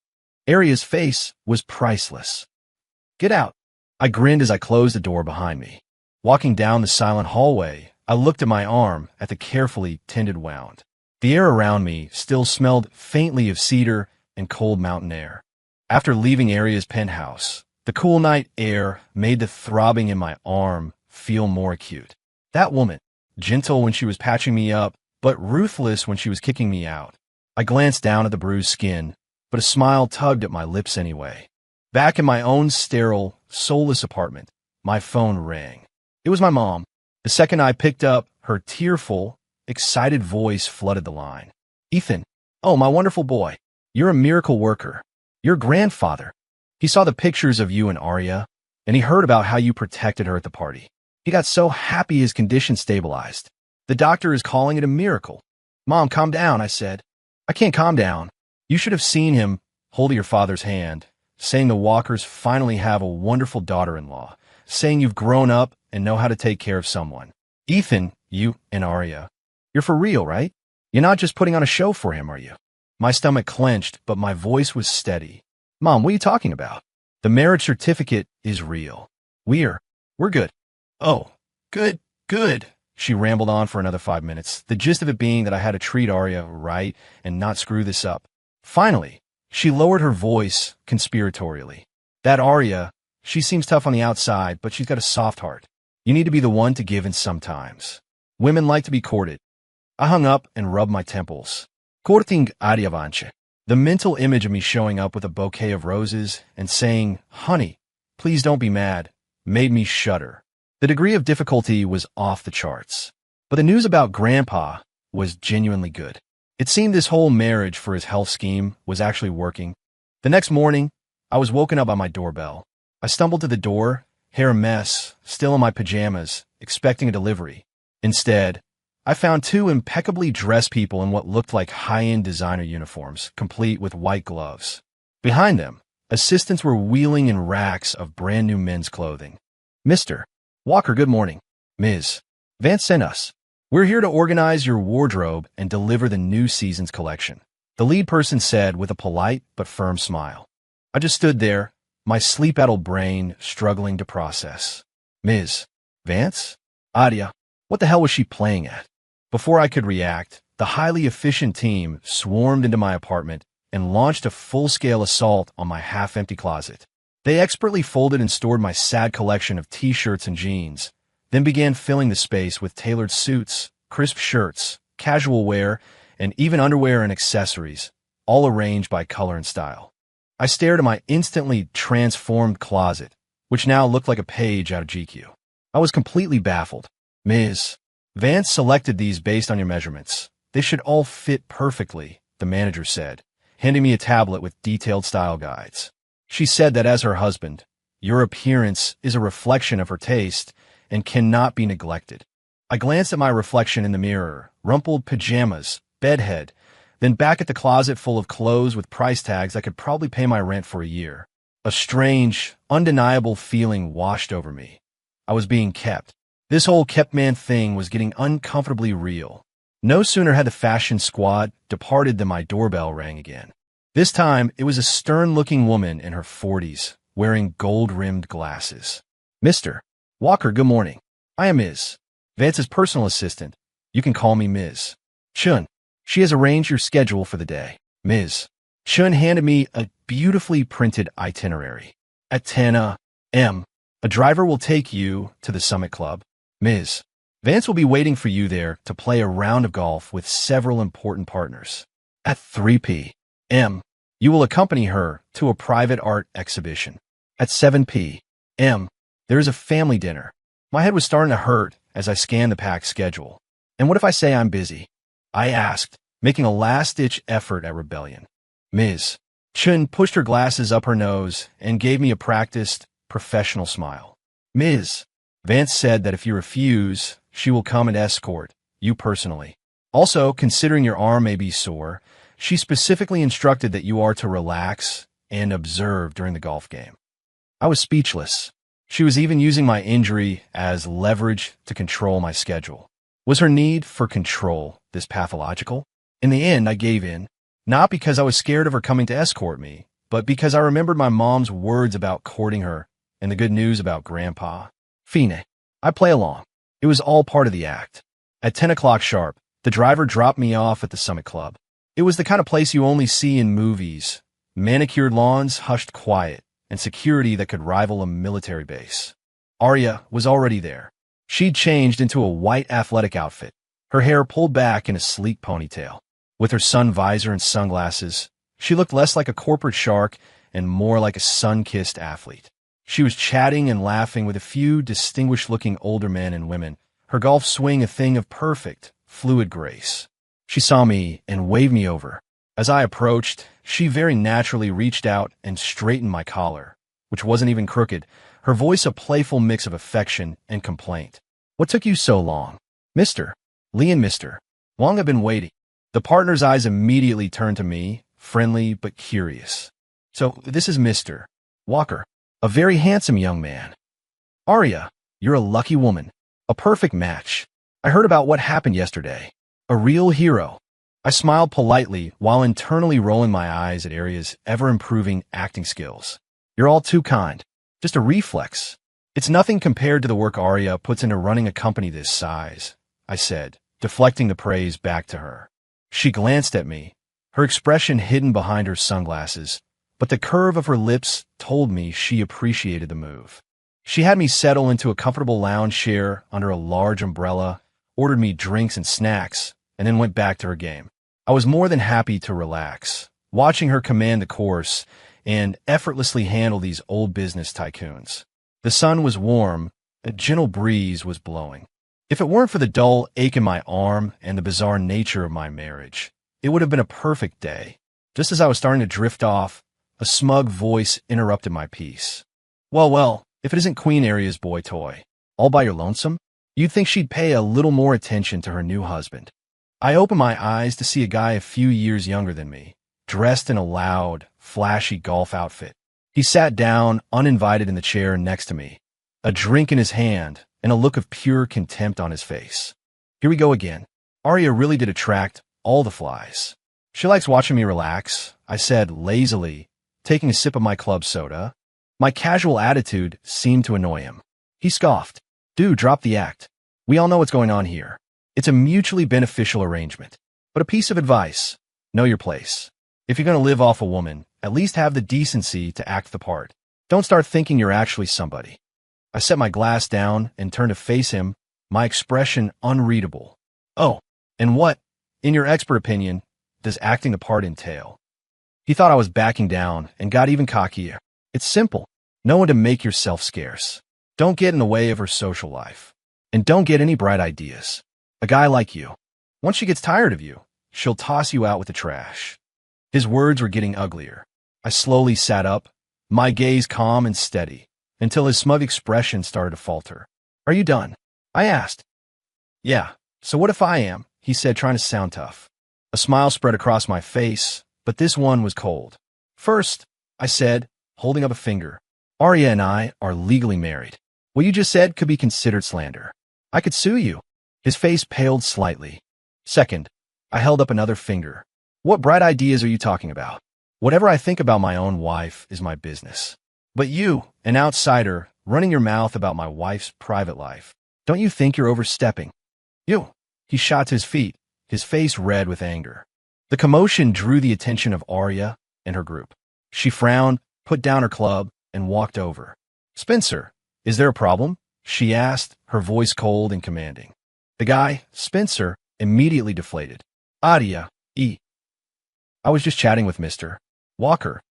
Speaker 1: Arya's face was priceless. Get out. I grinned as I closed the door behind me. Walking down the silent hallway, I looked at my arm, at the carefully tended wound. The air around me still smelled faintly of cedar and cold mountain air. After leaving Arya's penthouse, the cool night air made the throbbing in my arm feel more acute. That woman, gentle when she was patching me up, but ruthless when she was kicking me out. I glanced down at the bruised skin, but a smile tugged at my lips anyway. Back in my own sterile, soulless apartment, my phone rang. It was my mom. The second I picked up, her tearful, excited voice flooded the line. Ethan, oh, my wonderful boy, you're a miracle worker. Your grandfather. He saw the pictures of you and Arya, and he heard about how you protected her at the party. He got so happy his condition stabilized. The doctor is calling it a miracle. Mom, calm down, I said. I can't calm down. You should have seen him holding your father's hand, saying the Walkers finally have a wonderful daughter-in-law, saying you've grown up and know how to take care of someone. Ethan, you and Arya. You're for real, right? You're not just putting on a show for him, are you? My stomach clenched, but my voice was steady. Mom, what are you talking about? The marriage certificate is real. We're good. Oh, good. She rambled on for another 5 minutes, the gist of it being that I had to treat Arya right and not screw this up. Finally, she lowered her voice conspiratorially. That Arya, she seems tough on the outside, but she's got a soft heart. You need to be the one to give in sometimes. Women like to be courted. I hung up and rubbed my temples. Courting Aryavanche. The mental image of me showing up with a bouquet of roses and saying, honey, please don't be mad, made me shudder. The degree of difficulty was off the charts. But the news about Grandpa was genuinely good. It seemed this whole marriage for his health scheme was actually working. The next morning, I was woken up by my doorbell. I stumbled to the door, hair a mess, still in my pajamas, expecting a delivery. Instead, I found two impeccably dressed people in what looked like high-end designer uniforms, complete with white gloves. Behind them, assistants were wheeling in racks of brand-new men's clothing. Mr. Walker, good morning. Ms. Vance sent us. We're here to organize your wardrobe and deliver the new season's collection, the lead person said with a polite but firm smile. I just stood there, my sleep-addled brain struggling to process. Ms. Vance? Arya, what the hell was she playing at? Before I could react, the highly efficient team swarmed into my apartment, and launched a full-scale assault on my half-empty closet. They expertly folded and stored my sad collection of t-shirts and jeans, then began filling the space with tailored suits, crisp shirts, casual wear, and even underwear and accessories, all arranged by color and style. I stared at my instantly transformed closet, which now looked like a page out of GQ. I was completely baffled. Ms. Vance selected these based on your measurements. They should all fit perfectly, the manager said, handing me a tablet with detailed style guides. She said that as her husband, your appearance is a reflection of her taste and cannot be neglected. I glanced at my reflection in the mirror, rumpled pajamas, bedhead, then back at the closet full of clothes with price tags I could probably pay my rent for a year. A strange, undeniable feeling washed over me. I was being kept. This whole kept man thing was getting uncomfortably real. No sooner had the fashion squad departed than my doorbell rang again. This time, it was a stern-looking woman in her 40s, wearing gold-rimmed glasses. Mr. Walker, good morning. I am Ms. Vance's personal assistant. You can call me Ms. Chun. She has arranged your schedule for the day. Ms. Chun handed me a beautifully printed itinerary. At 10 a.m., a driver will take you to the Summit Club. Ms. Vance will be waiting for you there to play a round of golf with several important partners. At 3 p.m., you will accompany her to a private art exhibition. At 7 p.m., there is a family dinner. My head was starting to hurt as I scanned the packed schedule. And what if I say I'm busy? I asked, making a last-ditch effort at rebellion. Ms. Chun pushed her glasses up her nose and gave me a practiced, professional smile. Ms. Vance said that if you refuse, she will come and escort you personally. Also, considering your arm may be sore, she specifically instructed that you are to relax and observe during the golf game. I was speechless. She was even using my injury as leverage to control my schedule. Was her need for control this pathological? In the end, I gave in, not because I was scared of her coming to escort me, but because I remembered my mom's words about courting her and the good news about Grandpa. Fine. I play along. It was all part of the act. At 10 o'clock sharp, the driver dropped me off at the Summit Club. It was the kind of place you only see in movies. Manicured lawns, hushed quiet, and security that could rival a military base. Arya was already there. She'd changed into a white athletic outfit, her hair pulled back in a sleek ponytail. With her sun visor and sunglasses, she looked less like a corporate shark and more like a sun-kissed athlete. She was chatting and laughing with a few distinguished-looking older men and women, her golf swing a thing of perfect, fluid grace. She saw me and waved me over. As I approached, she very naturally reached out and straightened my collar, which wasn't even crooked, her voice a playful mix of affection and complaint. What took you so long? Mr. Lee and Mr. Long have been waiting. The partner's eyes immediately turned to me, friendly but curious. So, this is Mr. Walker, a very handsome young man. Arya, you're a lucky woman. A perfect match. I heard about what happened yesterday. A real hero. I smiled politely while internally rolling my eyes at Arya's ever-improving acting skills. You're all too kind. Just a reflex. It's nothing compared to the work Arya puts into running a company this size, I said, deflecting the praise back to her. She glanced at me, her expression hidden behind her sunglasses, but the curve of her lips told me she appreciated the move. She had me settle into a comfortable lounge chair under a large umbrella, ordered me drinks and snacks, and then went back to her game. I was more than happy to relax, watching her command the course and effortlessly handle these old business tycoons. The sun was warm, a gentle breeze was blowing. If it weren't for the dull ache in my arm and the bizarre nature of my marriage, it would have been a perfect day. Just as I was starting to drift off, a smug voice interrupted my peace. Well, if it isn't Queen Arya's boy toy, all by your lonesome? You'd think she'd pay a little more attention to her new husband. I opened my eyes to see a guy a few years younger than me, dressed in a loud, flashy golf outfit. He sat down, uninvited in the chair next to me, a drink in his hand and a look of pure contempt on his face. Here we go again. Arya really did attract all the flies. She likes watching me relax, I said lazily, taking a sip of my club soda. My casual attitude seemed to annoy him. He scoffed. Dude, drop the act. We all know what's going on here. It's a mutually beneficial arrangement. But a piece of advice. Know your place. If you're going to live off a woman, at least have the decency to act the part. Don't start thinking you're actually somebody. I set my glass down and turned to face him, my expression unreadable. Oh, and what, in your expert opinion, does acting the part entail? He thought I was backing down and got even cockier. It's simple. Know when to make yourself scarce. Don't get in the way of her social life. And don't get any bright ideas. A guy like you, once she gets tired of you, she'll toss you out with the trash. His words were getting uglier. I slowly sat up, my gaze calm and steady, until his smug expression started to falter. Are you done? I asked. Yeah, so what if I am? He said, trying to sound tough. A smile spread across my face, but this one was cold. First, I said, holding up a finger, Arya and I are legally married. What you just said could be considered slander. I could sue you. His face paled slightly. Second, I held up another finger. What bright ideas are you talking about? Whatever I think about my own wife is my business. But you, an outsider, running your mouth about my wife's private life, don't you think you're overstepping? You. He shot to his feet, his face red with anger. The commotion drew the attention of Arya and her group. She frowned, put down her club, and walked over. Spencer, is there a problem? She asked, her voice cold and commanding. The guy, Spencer, immediately deflated. Arya, I was just chatting with Mr. Walker.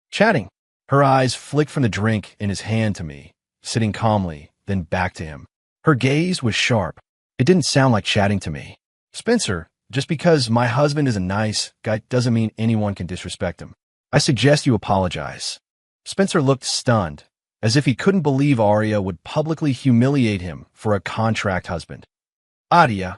Speaker 1: Chatting. Her eyes flicked from the drink in his hand to me, sitting calmly, then back to him. Her gaze was sharp. It didn't sound like chatting to me. Spencer, just because my husband is a nice guy doesn't mean anyone can disrespect him. I suggest you apologize. Spencer looked stunned, as if he couldn't believe Arya would publicly humiliate him for a contract husband. Arya,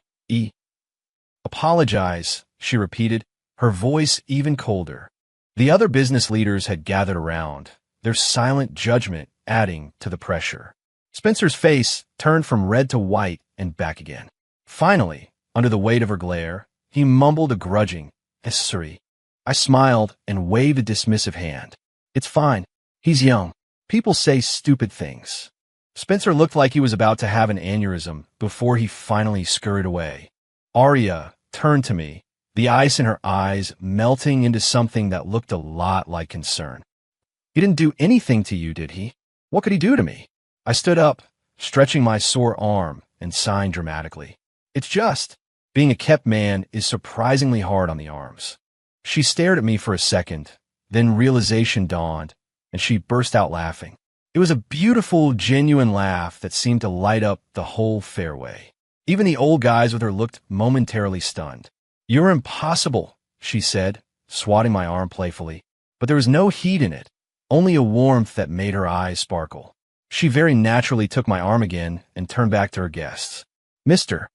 Speaker 1: apologize, she repeated, her voice even colder. The other business leaders had gathered around, their silent judgment adding to the pressure. Spencer's face turned from red to white and back again. Finally, under the weight of her glare, he mumbled a grudging, sorry. I smiled and waved a dismissive hand. It's fine. He's young. People say stupid things. Spencer looked like he was about to have an aneurysm before he finally scurried away. Arya turned to me, the ice in her eyes melting into something that looked a lot like concern. He didn't do anything to you, did he? What could he do to me? I stood up, stretching my sore arm, and signed dramatically. It's just, being a kept man is surprisingly hard on the arms. She stared at me for a second, then realization dawned, and she burst out laughing. It was a beautiful, genuine laugh that seemed to light up the whole fairway. Even the old guys with her looked momentarily stunned. You're impossible, she said, swatting my arm playfully, but there was no heat in it, only a warmth that made her eyes sparkle. She very naturally took my arm again and turned back to her guests. Mr.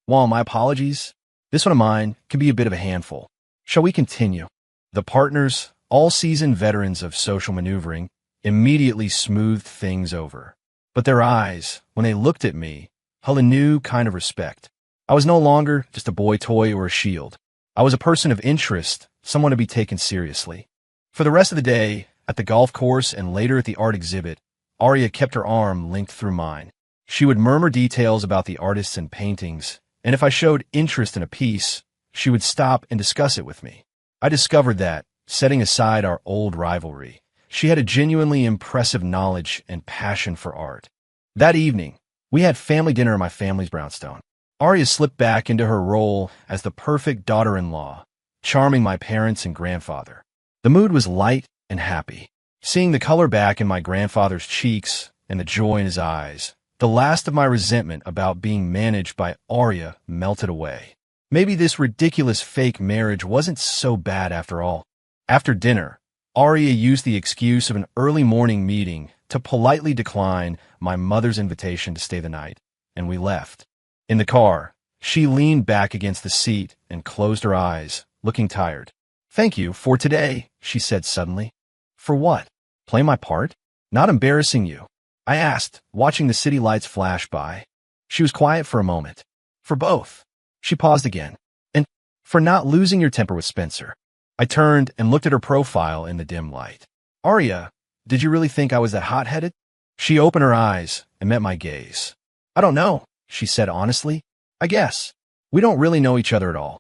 Speaker 1: While my apologies, this one of mine can be a bit of a handful. Shall we continue? The partners, all seasoned veterans of social maneuvering, immediately smoothed things over. But their eyes, when they looked at me, held a new kind of respect. I was no longer just a boy toy or a shield. I was a person of interest, someone to be taken seriously. For the rest of the day, at the golf course and later at the art exhibit, Arya kept her arm linked through mine. She would murmur details about the artists and paintings, and if I showed interest in a piece, she would stop and discuss it with me. I discovered that, setting aside our old rivalry, she had a genuinely impressive knowledge and passion for art. That evening, we had family dinner at my family's brownstone. Arya slipped back into her role as the perfect daughter-in-law, charming my parents and grandfather. The mood was light and happy. Seeing the color back in my grandfather's cheeks and the joy in his eyes, the last of my resentment about being managed by Arya melted away. Maybe this ridiculous fake marriage wasn't so bad after all. After dinner, Arya used the excuse of an early morning meeting to politely decline my mother's invitation to stay the night, and we left. In the car, she leaned back against the seat and closed her eyes, looking tired. Thank you for today, she said suddenly. For what? Play my part? Not embarrassing you? I asked, watching the city lights flash by. She was quiet for a moment. For both. She paused again. And for not losing your temper with Spencer. I turned and looked at her profile in the dim light. Arya, did you really think I was that hot-headed? She opened her eyes and met my gaze. I don't know, she said honestly. I guess. We don't really know each other at all.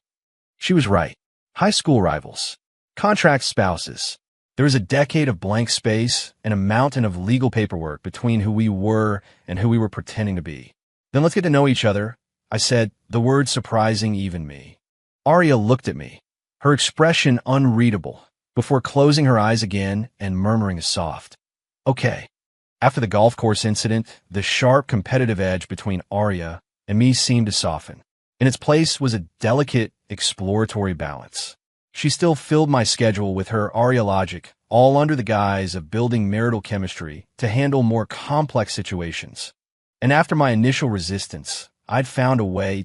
Speaker 1: She was right. High school rivals. Contract spouses. There was a decade of blank space and a mountain of legal paperwork between who we were and who we were pretending to be. Then let's get to know each other, I said, the word surprising even me. Arya looked at me, her expression unreadable, before closing her eyes again and murmuring a soft, "Okay." After the golf course incident, the sharp competitive edge between Arya and me seemed to soften. In its place was a delicate, exploratory balance. She still filled my schedule with her Arya logic, all under the guise of building marital chemistry to handle more complex situations. And after my initial resistance, I'd found a way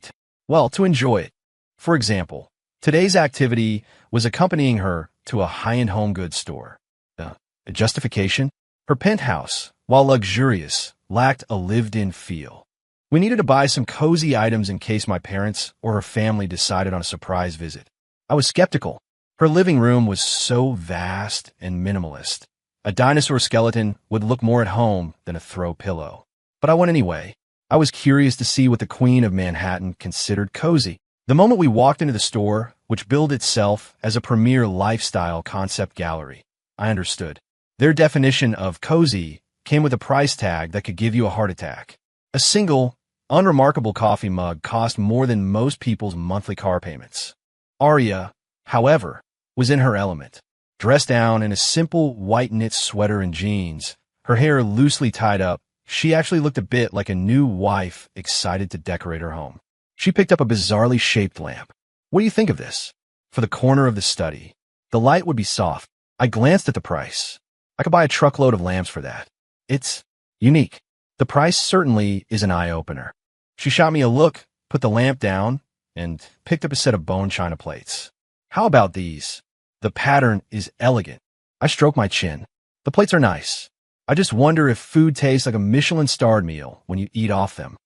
Speaker 1: to enjoy it. For example, today's activity was accompanying her to a high-end home goods store. A justification? Her penthouse, while luxurious, lacked a lived-in feel. We needed to buy some cozy items in case my parents or her family decided on a surprise visit. I was skeptical. Her living room was so vast and minimalist. A dinosaur skeleton would look more at home than a throw pillow. But I went anyway. I was curious to see what the Queen of Manhattan considered cozy. The moment we walked into the store, which billed itself as a premier lifestyle concept gallery, I understood. Their definition of cozy came with a price tag that could give you a heart attack. A single, unremarkable coffee mug cost more than most people's monthly car payments. Arya, however, was in her element. Dressed down in a simple white knit sweater and jeans, her hair loosely tied up, she actually looked a bit like a new wife excited to decorate her home. She picked up a bizarrely shaped lamp. "What do you think of this?" For the corner of the study. The light would be soft. I glanced at the price. I could buy a truckload of lamps for that. It's unique. The price certainly is an eye-opener. She shot me a look, put the lamp down, and picked up a set of bone china plates. "How about these? The pattern is elegant." I stroked my chin. "The plates are nice. I just wonder if food tastes like a Michelin-starred meal when you eat off them."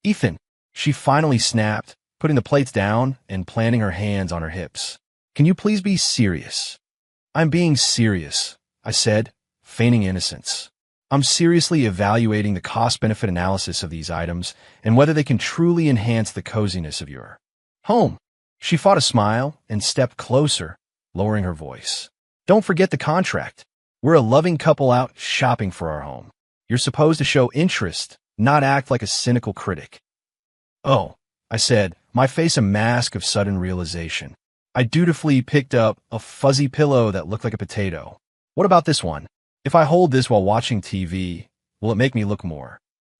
Speaker 1: "Ethan," she finally snapped, putting the plates down and planting her hands on her hips. "Can you please be serious?" "I'm being serious," I said, feigning innocence. "I'm seriously evaluating the cost-benefit analysis of these items and whether they can truly enhance the coziness of your home." She fought a smile and stepped closer, lowering her voice. "Don't forget the contract. We're a loving couple out shopping for our home. You're supposed to show interest, not act like a cynical critic." "Oh," I said, my face a mask of sudden realization. I dutifully picked up a fuzzy pillow that looked like a potato. "What about this one? If I hold this while watching TV, will it make me look more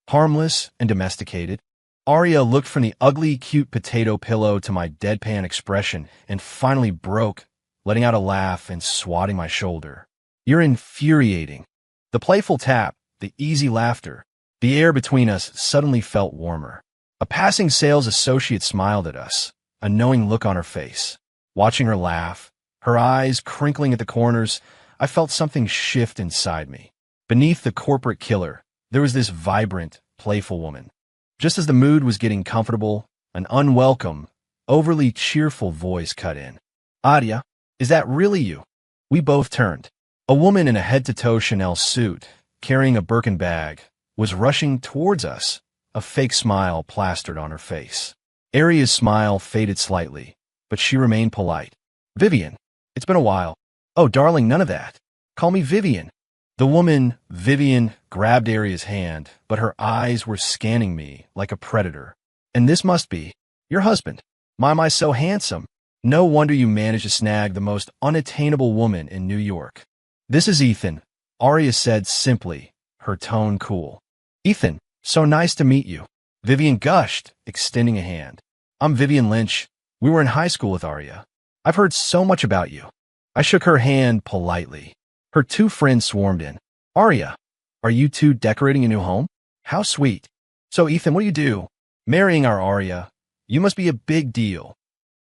Speaker 1: harmless and domesticated?" Arya looked from the ugly, cute potato pillow to my deadpan expression and finally broke, letting out a laugh and swatting my shoulder. "You're infuriating." The playful tap, the easy laughter, the air between us suddenly felt warmer. A passing sales associate smiled at us, a knowing look on her face. Watching her laugh, her eyes crinkling at the corners, I felt something shift inside me. Beneath the corporate killer, there was this vibrant, playful woman. Just as the mood was getting comfortable, an unwelcome, overly cheerful voice cut in. "Arya, is that really you?" We both turned. A woman in a head-to-toe Chanel suit, carrying a Birkin bag, was rushing towards us, a fake smile plastered on her face. Arya's smile faded slightly, but she remained polite. "Vivian, it's been a while." "Oh, darling, none of that. Call me Vivian." The woman, Vivian, grabbed Arya's hand, but her eyes were scanning me like a predator. "And this must be your husband. My, am I so handsome? No wonder you managed to snag the most unattainable woman in New York." "This is Ethan," Arya said simply, her tone cool. "Ethan, so nice to meet you." Vivian gushed, extending a hand. "I'm Vivian Lynch. We were in high school with Arya. I've heard so much about you." I shook her hand politely. Her two friends swarmed in. "Arya, are you two decorating a new home? How sweet." "So, Ethan, what do you do?" "Marrying our Arya. You must be a big deal."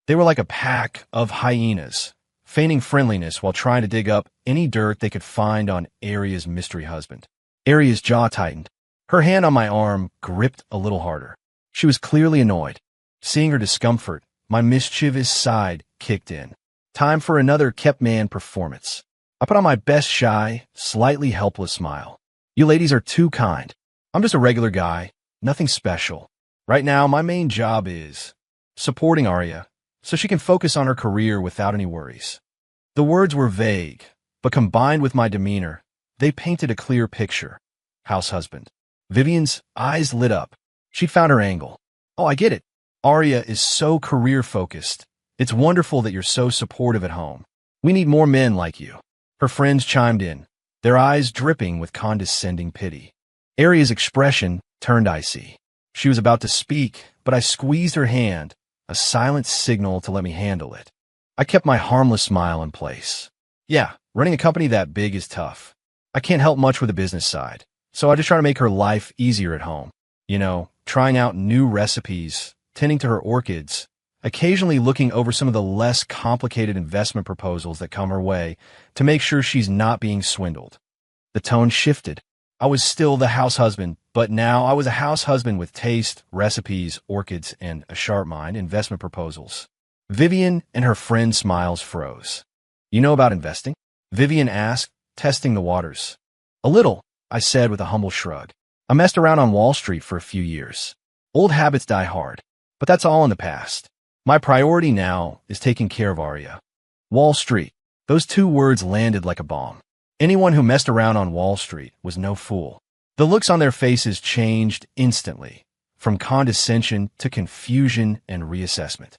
Speaker 1: They were like a pack of hyenas, feigning friendliness while trying to dig up any dirt they could find on Arya's mystery husband. Arya's jaw tightened. Her hand on my arm gripped a little harder. She was clearly annoyed. Seeing her discomfort, my mischievous side kicked in. Time for another kept man performance. I put on my best shy, slightly helpless smile. "You ladies are too kind. I'm just a regular guy, nothing special. Right now, my main job is supporting Arya, so she can focus on her career without any worries. The words were vague, but combined with my demeanor, they painted a clear picture. House husband. Vivian's eyes lit up. She'd found her angle. Oh, I get it. Arya is so career-focused. It's wonderful that you're so supportive at home. We need more men like you. Her friends chimed in, their eyes dripping with condescending pity. Arya's expression turned icy. She was about to speak, but I squeezed her hand, a silent signal to let me handle it. I kept my harmless smile in place. Yeah, running a company that big is tough. I can't help much with the business side, so I just try to make her life easier at home. You know, trying out new recipes, tending to her orchids, occasionally looking over some of the less complicated investment proposals that come her way to make sure she's not being swindled. The tone shifted. I was still the house husband, but now I was a house husband with taste, recipes, orchids, and a sharp mind, investment proposals. Vivian and her friend's smiles froze. You know about investing? Vivian asked, testing the waters. A little, I said with a humble shrug. I messed around on Wall Street for a few years. Old habits die hard, but that's all in the past. My priority now is taking care of Arya. Wall Street. Those two words landed like a bomb. Anyone who messed around on Wall Street was no fool. The looks on their faces changed instantly, from condescension to confusion and reassessment.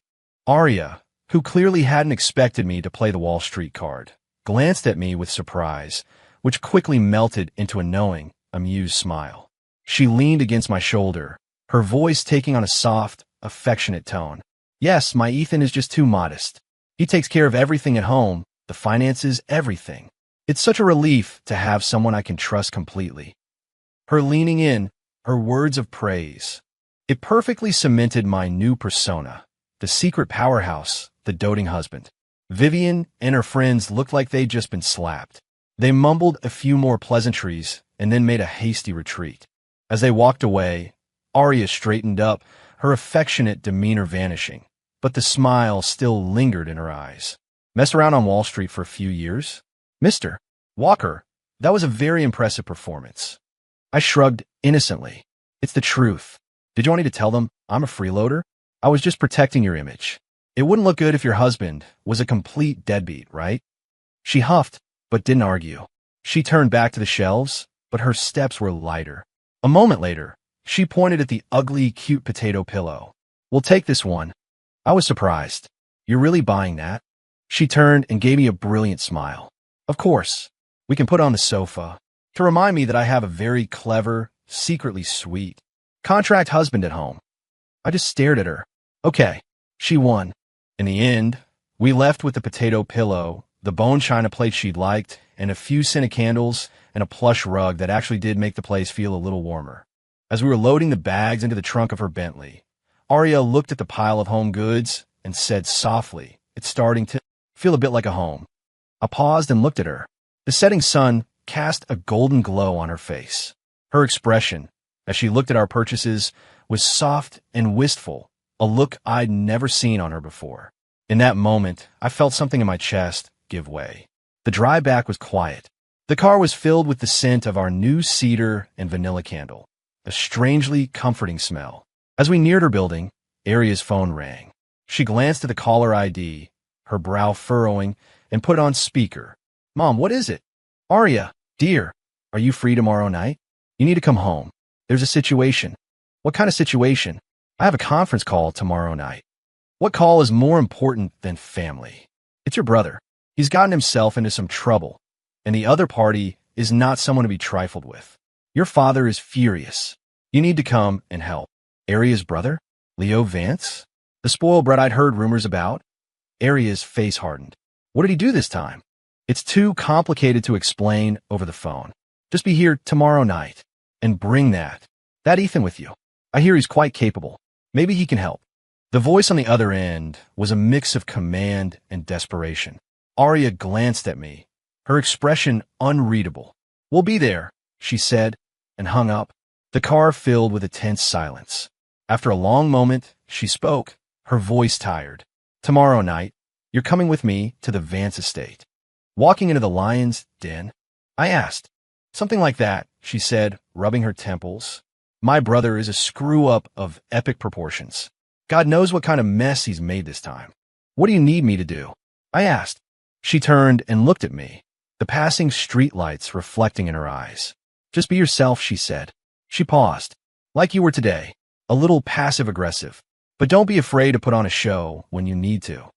Speaker 1: Arya, who clearly hadn't expected me to play the Wall Street card, glanced at me with surprise, which quickly melted into a knowing, amused smile. She leaned against my shoulder, her voice taking on a soft, affectionate tone. Yes, my Ethan is just too modest. He takes care of everything at home, the finances, everything. It's such a relief to have someone I can trust completely. Her leaning in, her words of praise. It perfectly cemented my new persona, the secret powerhouse, the doting husband. Vivian and her friends looked like they'd just been slapped. They mumbled a few more pleasantries and then made a hasty retreat. As they walked away, Arya straightened up, her affectionate demeanor vanishing, but the smile still lingered in her eyes. Messed around on Wall Street for a few years? Mr. Walker, that was a very impressive performance. I shrugged innocently. It's the truth. Did you want me to tell them I'm a freeloader? I was just protecting your image. It wouldn't look good if your husband was a complete deadbeat, right? She huffed, but didn't argue. She turned back to the shelves, but her steps were lighter. A moment later, she pointed at the ugly, cute potato pillow. We'll take this one. I was surprised. You're really buying that? She turned and gave me a brilliant smile. Of course. We can put it on the sofa to remind me that I have a very clever, secretly sweet contract husband at home. I just stared at her. Okay, she won. In the end, we left with the potato pillow, the bone china plate she'd liked, and a few scented candles and a plush rug that actually did make the place feel a little warmer. As we were loading the bags into the trunk of her Bentley, Arya looked at the pile of home goods and said softly, "It's starting to feel a bit like a home." I paused and looked at her. The setting sun cast a golden glow on her face. Her expression, as she looked at our purchases, was soft and wistful, a look I'd never seen on her before. In that moment, I felt something in my chest give way. The dry back was quiet. The car was filled with the scent of our new cedar and vanilla candle, a strangely comforting smell. As we neared her building, Arya's phone rang. She glanced at the caller ID, her brow furrowing, and put it on speaker. "Mom, what is it?" "Arya, dear, are you free tomorrow night? You need to come home. There's a situation." "What kind of situation?" "I have a conference call tomorrow night." "What call is more important than family?" "It's your brother. He's gotten himself into some trouble, and the other party is not someone to be trifled with. Your father is furious. You need to come and help." Arya's brother? Leo Vance? The spoiled brat I'd heard rumors about? Arya's face hardened. What did he do this time? "It's too complicated to explain over the phone. Just be here tomorrow night, and bring that Ethan with you. I hear he's quite capable. Maybe he can help." The voice on the other end was a mix of command and desperation. Arya glanced at me, her expression unreadable. "We'll be there," she said, and hung up. The car filled with a tense silence. After a long moment, she spoke, her voice tired. "Tomorrow night, you're coming with me to the Vance estate." "Walking into the lion's den?" I asked. "Something like that," she said, rubbing her temples. "My brother is a screw-up of epic proportions. God knows what kind of mess he's made this time. What do you need me to do? I asked. She turned and looked at me, the passing streetlights reflecting in her eyes. Just be yourself, she said. She paused. Like you were today, a little passive-aggressive. But don't be afraid to put on a show when you need to.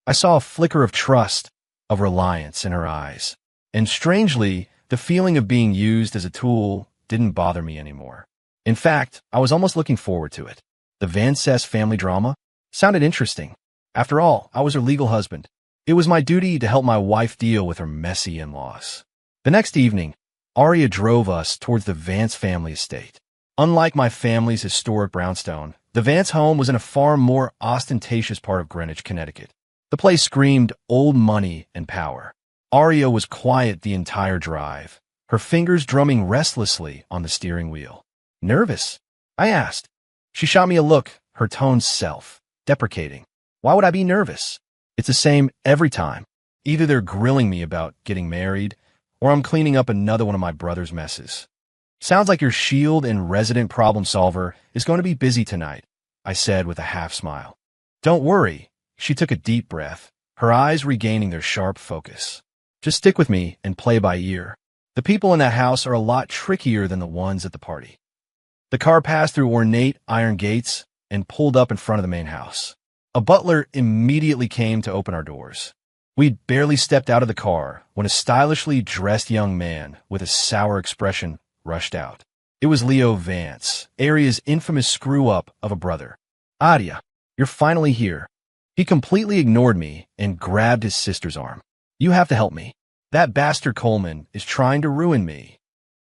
Speaker 1: I saw a flicker of trust, of reliance in her eyes. And strangely, the feeling of being used as a tool didn't bother me anymore. In fact, I was almost looking forward to it. The Van Cess family drama sounded interesting. After all, I was her legal husband. It was my duty to help my wife deal with her messy in-laws. The next evening, Aria drove us towards the Vance family estate. Unlike my family's historic brownstone, the Vance home was in a far more ostentatious part of Greenwich, Connecticut. The place screamed old money and power. Aria was quiet the entire drive, her fingers drumming restlessly on the steering wheel. Nervous? I asked. She shot me a look, her tone self-deprecating. Why would I be nervous? It's the same every time. Either they're grilling me about getting married, or I'm cleaning up another one of my brother's messes. Sounds like your shield and resident problem solver is going to be busy tonight, I said with a half smile. Don't worry. She took a deep breath, her eyes regaining their sharp focus. Just stick with me and play by ear. The people in that house are a lot trickier than the ones at the party. The car passed through ornate iron gates and pulled up in front of the main house. A butler immediately came to open our doors. We'd barely stepped out of the car when a stylishly dressed young man with a sour expression rushed out. It was Leo Vance, Aria's infamous screw-up of a brother. Aria, you're finally here. He completely ignored me and grabbed his sister's arm. You have to help me. That bastard Coleman is trying to ruin me.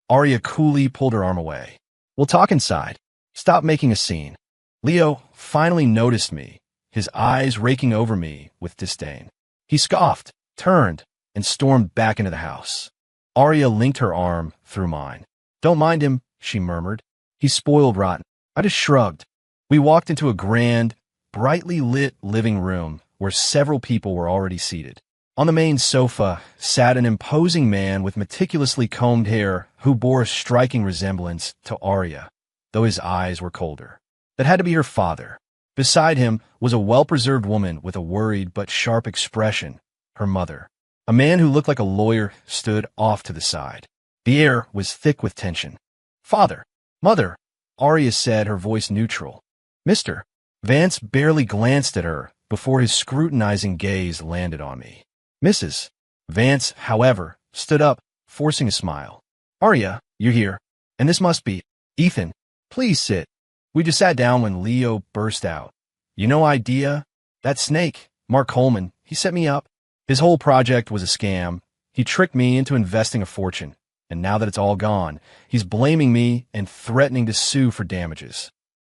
Speaker 1: Aria coolly pulled her arm away. We'll talk inside. Stop making a scene. Leo finally noticed me, his eyes raking over me with disdain. He scoffed, turned, and stormed back into the house. Aria linked her arm through mine. Don't mind him, she murmured. He's spoiled rotten. I just shrugged. We walked into a grand, brightly lit living room where several people were already seated. On the main sofa sat an imposing man with meticulously combed hair who bore a striking resemblance to Aria, though his eyes were colder. That had to be her father. Beside him was a well-preserved woman with a worried but sharp expression, her mother. A man who looked like a lawyer stood off to the side. The air was thick with tension. Father, mother, Aria said, her voice neutral. Mister. Vance barely glanced at her before his scrutinizing gaze landed on me. Mrs. Vance, however, stood up, forcing a smile. Aria, you're here, and this must be Ethan. Please sit. We just sat down when Leo burst out. You no idea? That snake, Mark Coleman, he set me up. His whole project was a scam. He tricked me into investing a fortune, and now that it's all gone, he's blaming me and threatening to sue for damages.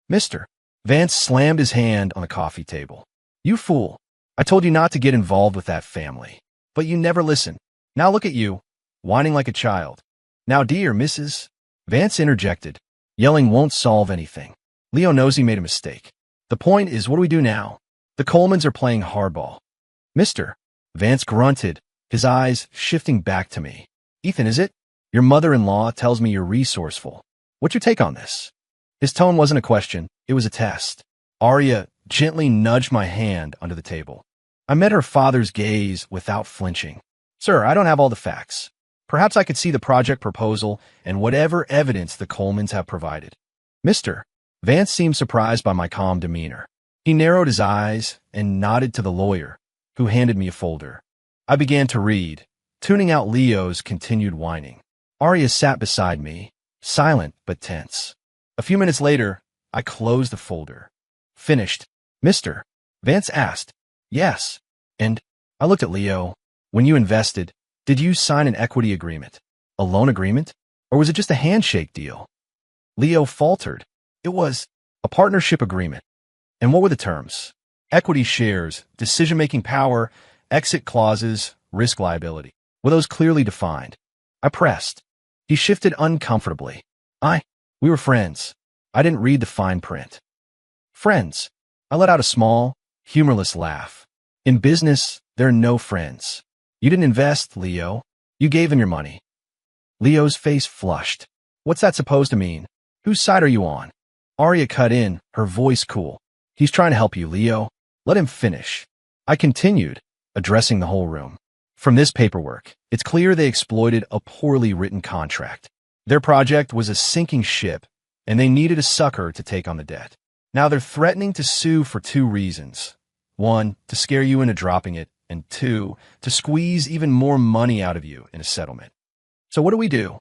Speaker 1: Mister. Vance slammed his hand on the coffee table. You fool. I told you not to get involved with that family. But you never listen. Now look at you, whining like a child. Now, dear Mrs. Vance interjected. Yelling won't solve anything. Leo knows he made a mistake. The point is, what do we do now? The Colemans are playing hardball. Mister. Vance grunted, his eyes shifting back to me. Ethan, is it? Your mother-in-law tells me you're resourceful. What's your take on this? His tone wasn't a question, it was a test. Aria gently nudged my hand under the table. I met her father's gaze without flinching. Sir, I don't have all the facts. Perhaps I could see the project proposal and whatever evidence the Colemans have provided. Mister. Vance seemed surprised by my calm demeanor. He narrowed his eyes and nodded to the lawyer, who handed me a folder. I began to read, tuning out Leo's continued whining. Aria sat beside me, silent but tense. A few minutes later, I closed the folder. Finished. Mister. Vance asked. Yes. And I looked at Leo. When you invested, did you sign an equity agreement? A loan agreement? Or was it just a handshake deal? Leo faltered. It was a partnership agreement. And what were the terms? Equity shares, decision-making power, exit clauses, risk liability. Were those clearly defined? I pressed. He shifted uncomfortably. We were friends. I didn't read the fine print. Friends. I let out a small, humorless laugh. In business, there are no friends. You didn't invest, Leo. You gave him your money. Leo's face flushed. What's that supposed to mean? Whose side are you on? Aria cut in, her voice cool. He's trying to help you, Leo. Let him finish. I continued, addressing the whole room. From this paperwork, it's clear they exploited a poorly written contract. Their project was a sinking ship, and they needed a sucker to take on the debt. Now they're threatening to sue for 2 reasons. 1, to scare you into dropping it, and 2, to squeeze even more money out of you in a settlement. So what do we do?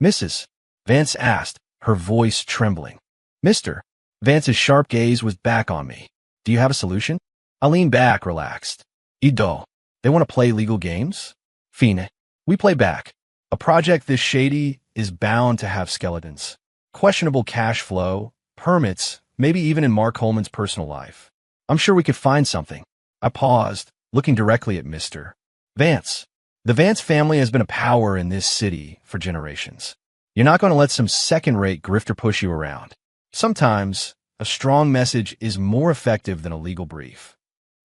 Speaker 1: Mrs. Vance asked, her voice trembling. Mr. Vance's sharp gaze was back on me. Do you have a solution? I leaned back, relaxed. Ido, they want to play legal games? Fine. We play back. A project this shady is bound to have skeletons. Questionable cash flow, permits, maybe even in Mark Holman's personal life. I'm sure we could find something. I paused, looking directly at Mr. Vance. The Vance family has been a power in this city for generations. You're not going to let some second-rate grifter push you around. Sometimes, a strong message is more effective than a legal brief.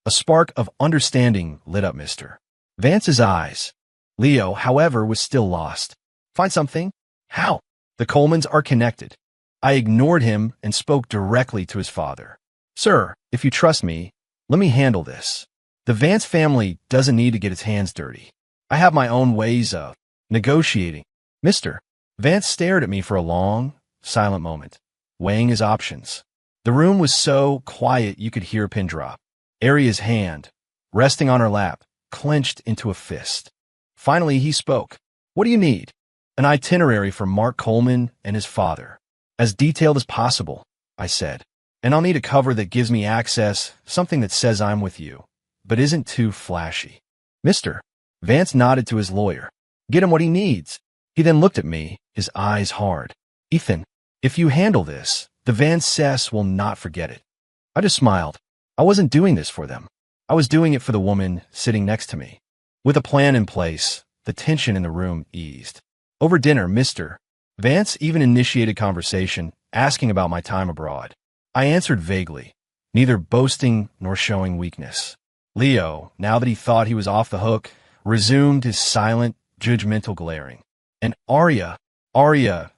Speaker 1: A spark of understanding lit up Mr. Vance's eyes. Leo, however, was still lost. Find something? How? The Colemans are connected. I ignored him and spoke directly to his father. Sir, if you trust me, let me handle this. The Vance family doesn't need to get its hands dirty. I have my own ways of negotiating. Mr. Vance stared at me for a long, silent moment, weighing his options. The room was so quiet you could hear a pin drop. Aria's hand, resting on her lap, clenched into a fist. Finally, he spoke. What do you need? An itinerary for Mark Coleman and his father. As detailed as possible, I said. And I'll need a cover that gives me access, something that says I'm with you, but isn't too flashy. Mr. Vance nodded to his lawyer. Get him what he needs. He then looked at me, his eyes hard. Ethan, if you handle this, the Vances will not forget it. I just smiled. I wasn't doing this for them. I was doing it for the woman sitting next to me. With a plan in place, the tension in the room eased. Over dinner, Mr. Vance even initiated conversation, asking about my time abroad. I answered vaguely, neither boasting nor showing weakness. Leo, now that he thought he was off the hook, resumed his silent, judgmental glaring. And Arya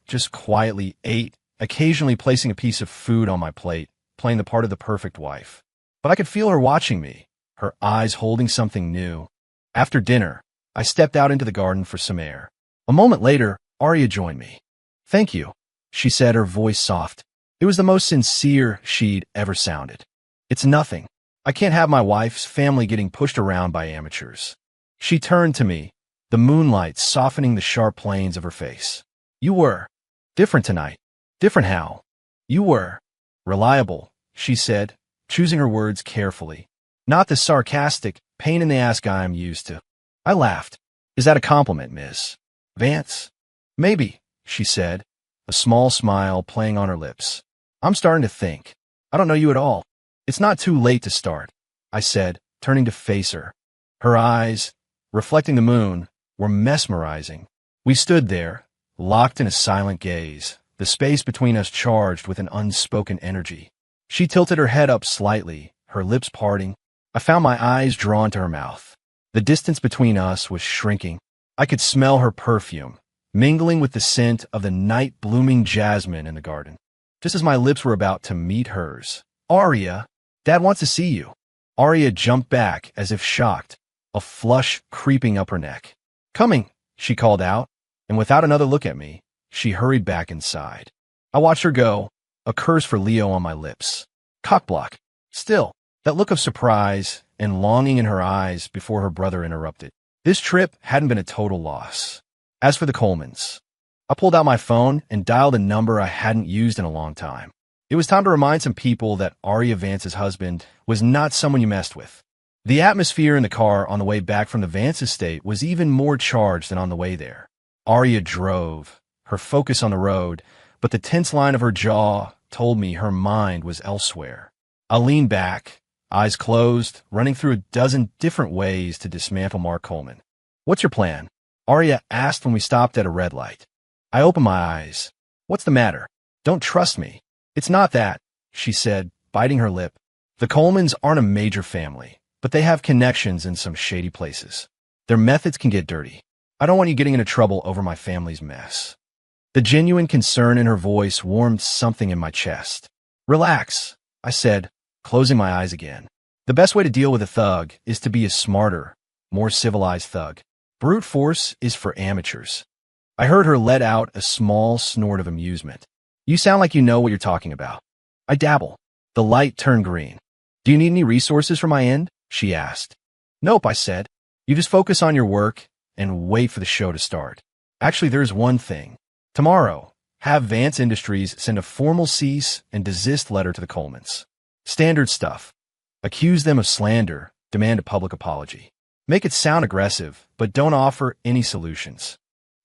Speaker 1: just quietly ate, occasionally placing a piece of food on my plate, playing the part of the perfect wife. But I could feel her watching me, her eyes holding something new. After dinner, I stepped out into the garden for some air. A moment later, Arya joined me. Thank you, she said, her voice soft. It was the most sincere she'd ever sounded. It's nothing. I can't have my wife's family getting pushed around by amateurs. She turned to me, the moonlight softening the sharp planes of her face. You were different tonight. Different how? You were reliable, she said, choosing her words carefully. Not the sarcastic, pain-in-the-ass guy I'm used to. I laughed. Is that a compliment, Miss Vance? Maybe, she said, a small smile playing on her lips. I'm starting to think. I don't know you at all. It's not too late to start, I said, turning to face her. Her eyes, reflecting the moon, were mesmerizing. We stood there, locked in a silent gaze, the space between us charged with an unspoken energy. She tilted her head up slightly, her lips parting. I found my eyes drawn to her mouth. The distance between us was shrinking. I could smell her perfume, mingling with the scent of the night-blooming jasmine in the garden. Just as my lips were about to meet hers, Arya, Dad wants to see you. Arya jumped back as if shocked, a flush creeping up her neck. Coming, she called out, and without another look at me, she hurried back inside. I watched her go, a curse for Leo on my lips. Cockblock. Still, that look of surprise and longing in her eyes before her brother interrupted. This trip hadn't been a total loss. As for the Colemans, I pulled out my phone and dialed a number I hadn't used in a long time. It was time to remind some people that Arya Vance's husband was not someone you messed with. The atmosphere in the car on the way back from the Vance estate was even more charged than on the way there. Arya drove, her focus on the road, but the tense line of her jaw told me her mind was elsewhere. I leaned back, eyes closed, running through a dozen different ways to dismantle Mark Coleman. What's your plan? Arya asked when we stopped at a red light. I opened my eyes. What's the matter? Don't trust me. It's not that, she said, biting her lip. The Colemans aren't a major family, but they have connections in some shady places. Their methods can get dirty. I don't want you getting into trouble over my family's mess. The genuine concern in her voice warmed something in my chest. Relax, I said, closing my eyes again. The best way to deal with a thug is to be a smarter, more civilized thug. Brute force is for amateurs. I heard her let out a small snort of amusement. You sound like you know what you're talking about. I dabble. The light turned green. Do you need any resources from my end? She asked. Nope, I said. You just focus on your work and wait for the show to start. Actually, there's one thing. Tomorrow, have Vance Industries send a formal cease and desist letter to the Colemans. Standard stuff. Accuse them of slander, demand a public apology. Make it sound aggressive, but don't offer any solutions.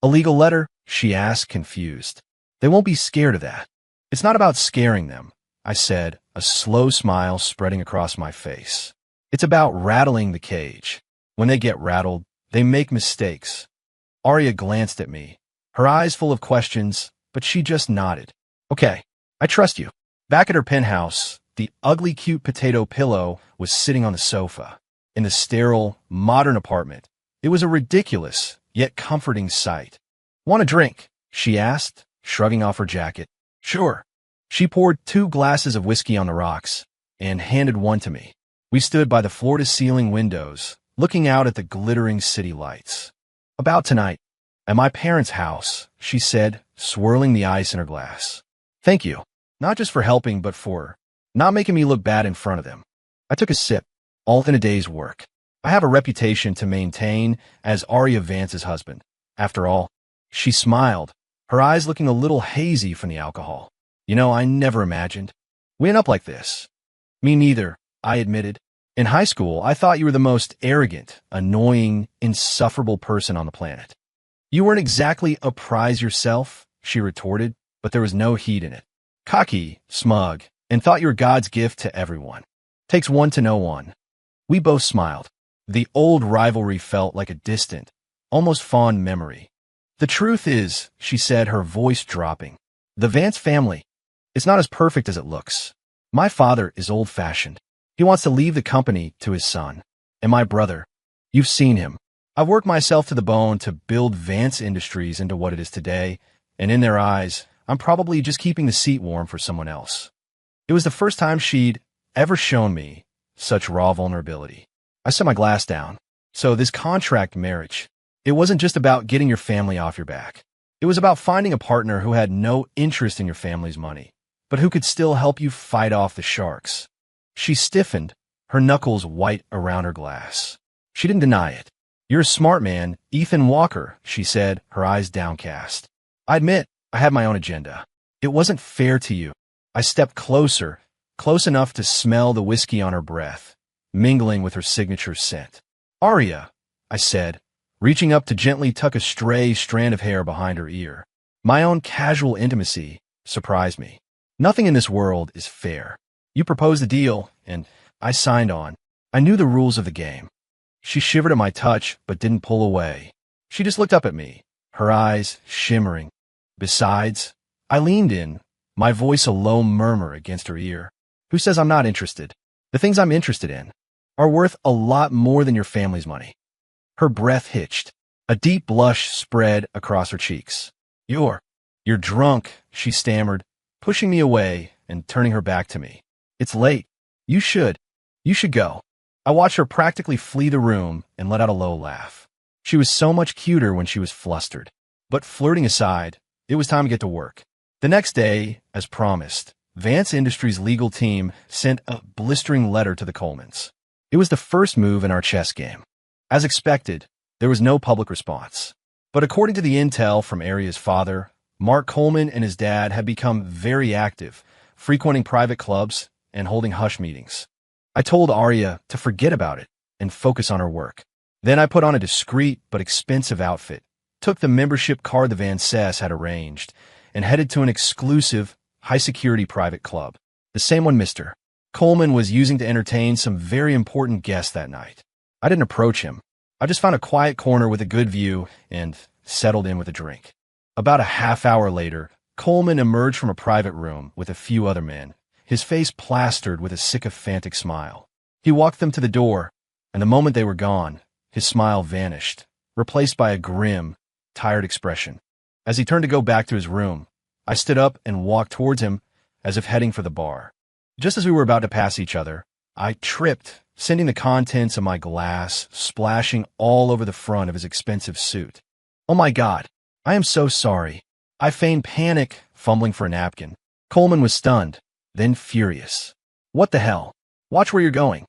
Speaker 1: A legal letter? She asked, confused. They won't be scared of that. It's not about scaring them, I said, a slow smile spreading across my face. It's about rattling the cage. When they get rattled, they make mistakes. Arya glanced at me, her eyes full of questions, but she just nodded. Okay, I trust you. Back at her penthouse, the ugly cute potato pillow was sitting on the sofa. In the sterile, modern apartment, it was a ridiculous, yet comforting sight. Want a drink? She asked, shrugging off her jacket. Sure. She poured 2 glasses of whiskey on the rocks and handed one to me. We stood by the floor-to-ceiling windows, looking out at the glittering city lights. About tonight, at my parents' house, she said, swirling the ice in her glass. Thank you, not just for helping, but for not making me look bad in front of them. I took a sip, all in a day's work. I have a reputation to maintain as Arya Vance's husband. After all, she smiled, her eyes looking a little hazy from the alcohol. You know, I never imagined we end up like this. Me neither, I admitted. In high school, I thought you were the most arrogant, annoying, insufferable person on the planet. You weren't exactly a prize yourself, she retorted, but there was no heat in it. Cocky, smug, and thought you were God's gift to everyone. Takes one to know one. We both smiled. The old rivalry felt like a distant, almost fond memory. The truth is, she said, her voice dropping, the Vance family, it's not as perfect as it looks. My father is old-fashioned. He wants to leave the company to his son. And my brother, you've seen him. I've worked myself to the bone to build Vance Industries into what it is today, and in their eyes, I'm probably just keeping the seat warm for someone else. It was the first time she'd ever shown me such raw vulnerability. I set my glass down. So this contract marriage, it wasn't just about getting your family off your back. It was about finding a partner who had no interest in your family's money, but who could still help you fight off the sharks. She stiffened, her knuckles white around her glass. She didn't deny it. You're a smart man, Ethan Walker, she said, her eyes downcast. I admit, I had my own agenda. It wasn't fair to you. I stepped closer, close enough to smell the whiskey on her breath, mingling with her signature scent. Arya, I said, reaching up to gently tuck a stray strand of hair behind her ear. My own casual intimacy surprised me. Nothing in this world is fair. You proposed the deal, and I signed on. I knew the rules of the game. She shivered at my touch, but didn't pull away. She just looked up at me, her eyes shimmering. Besides, I leaned in, my voice a low murmur against her ear. Who says I'm not interested? The things I'm interested in are worth a lot more than your family's money. Her breath hitched. A deep blush spread across her cheeks. You're drunk, she stammered, pushing me away and turning her back to me. It's late. You should go. I watched her practically flee the room and let out a low laugh. She was so much cuter when she was flustered. But flirting aside, it was time to get to work. The next day, as promised, Vance Industries' legal team sent a blistering letter to the Colemans. It was the first move in our chess game. As expected, there was no public response. But according to the intel from Arya's father, Mark Coleman and his dad had become very active, frequenting private clubs and holding hush meetings. I told Arya to forget about it and focus on her work. Then I put on a discreet but expensive outfit, took the membership card the Vances had arranged, and headed to an exclusive, high-security private club, the same one Mr. Coleman was using to entertain some very important guests that night. I didn't approach him. I just found a quiet corner with a good view and settled in with a drink. About a half hour later, Coleman emerged from a private room with a few other men, his face plastered with a sycophantic smile. He walked them to the door, and the moment they were gone, his smile vanished, replaced by a grim, tired expression. As he turned to go back to his room, I stood up and walked towards him as if heading for the bar. Just as we were about to pass each other, I tripped, sending the contents of my glass splashing all over the front of his expensive suit. Oh my God, I am so sorry. I feigned panic, fumbling for a napkin. Coleman was stunned, then furious. What the hell? Watch where you're going.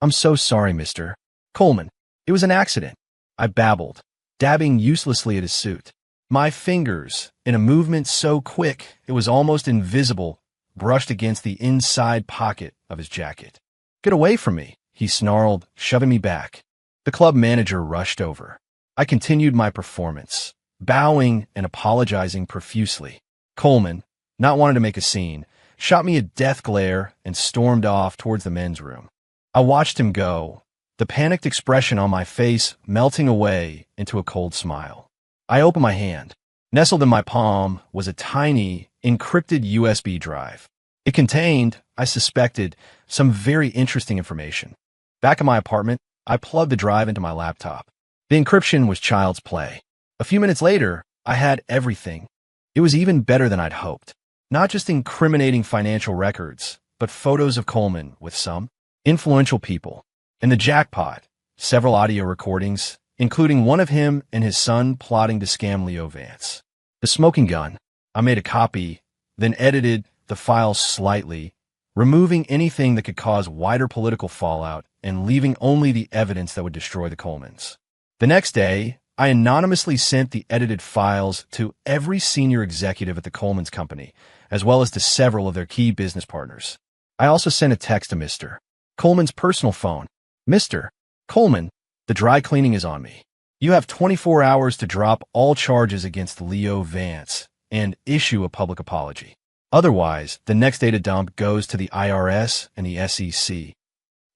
Speaker 1: I'm so sorry, Mr. Coleman. It was an accident, I babbled, dabbing uselessly at his suit. My fingers, in a movement so quick it was almost invisible, brushed against the inside pocket of his jacket. Get away from me, he snarled, shoving me back. The club manager rushed over. I continued my performance, bowing and apologizing profusely. Coleman, not wanting to make a scene, shot me a death glare and stormed off towards the men's room. I watched him go, the panicked expression on my face melting away into a cold smile. I opened my hand. Nestled in my palm was a tiny, encrypted USB drive. It contained, I suspected, some very interesting information. Back in my apartment, I plugged the drive into my laptop. The encryption was child's play. A few minutes later, I had everything. It was even better than I'd hoped. Not just incriminating financial records, but photos of Coleman with some influential people. And the jackpot, several audio recordings, including one of him and his son plotting to scam Leo Vance. The smoking gun, I made a copy, then edited the file slightly, removing anything that could cause wider political fallout and leaving only the evidence that would destroy the Colemans. The next day, I anonymously sent the edited files to every senior executive at the Colemans Company, as well as to several of their key business partners. I also sent a text to Mr. Coleman's personal phone. Mr. Coleman, the dry cleaning is on me. You have 24 hours to drop all charges against Leo Vance and issue a public apology. Otherwise, the next data dump goes to the IRS and the SEC.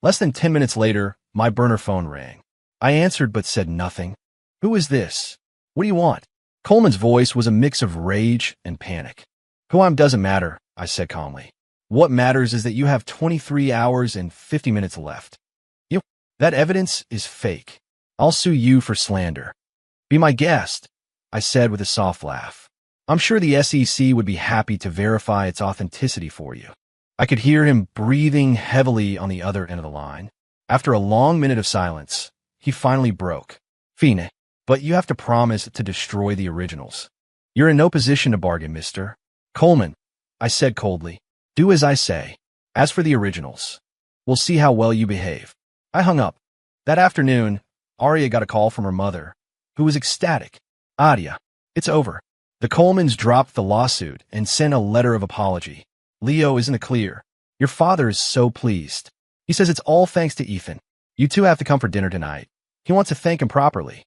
Speaker 1: Less than 10 minutes later, my burner phone rang. I answered but said nothing. Who is this? What do you want? Coleman's voice was a mix of rage and panic. Who I am doesn't matter, I said calmly. What matters is that you have 23 hours and 50 minutes left. That evidence is fake. I'll sue you for slander. Be my guest, I said with a soft laugh. I'm sure the SEC would be happy to verify its authenticity for you. I could hear him breathing heavily on the other end of the line. After a long minute of silence, he finally broke. Fine, but you have to promise to destroy the originals. You're in no position to bargain, Mr. Coleman, I said coldly. Do as I say. As for the originals, we'll see how well you behave. I hung up. That afternoon, Arya got a call from her mother, who was ecstatic. Adia, it's over. The Colemans dropped the lawsuit and sent a letter of apology. Leo is in the clear. Your father is so pleased. He says it's all thanks to Ethan. You two have to come for dinner tonight. He wants to thank him properly.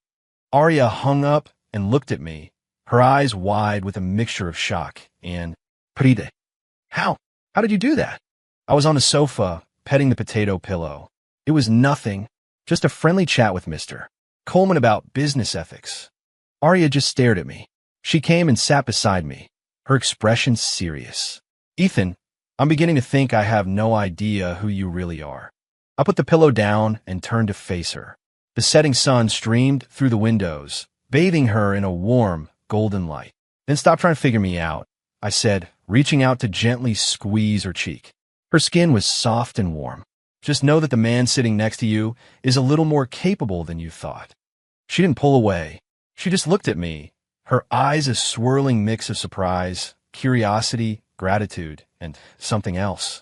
Speaker 1: Arya hung up and looked at me, her eyes wide with a mixture of shock and Pride. How? How did you do that? I was on the sofa, petting the potato pillow. It was nothing, just a friendly chat with Mr. Coleman about business ethics. Arya just stared at me. She came and sat beside me, her expression serious. Ethan, I'm beginning to think I have no idea who you really are. I put the pillow down and turned to face her. The setting sun streamed through the windows, bathing her in a warm, golden light. Then stop trying to figure me out, I said, reaching out to gently squeeze her cheek. Her skin was soft and warm. Just know that the man sitting next to you is a little more capable than you thought. She didn't pull away. She just looked at me, her eyes a swirling mix of surprise, curiosity, gratitude, and something else.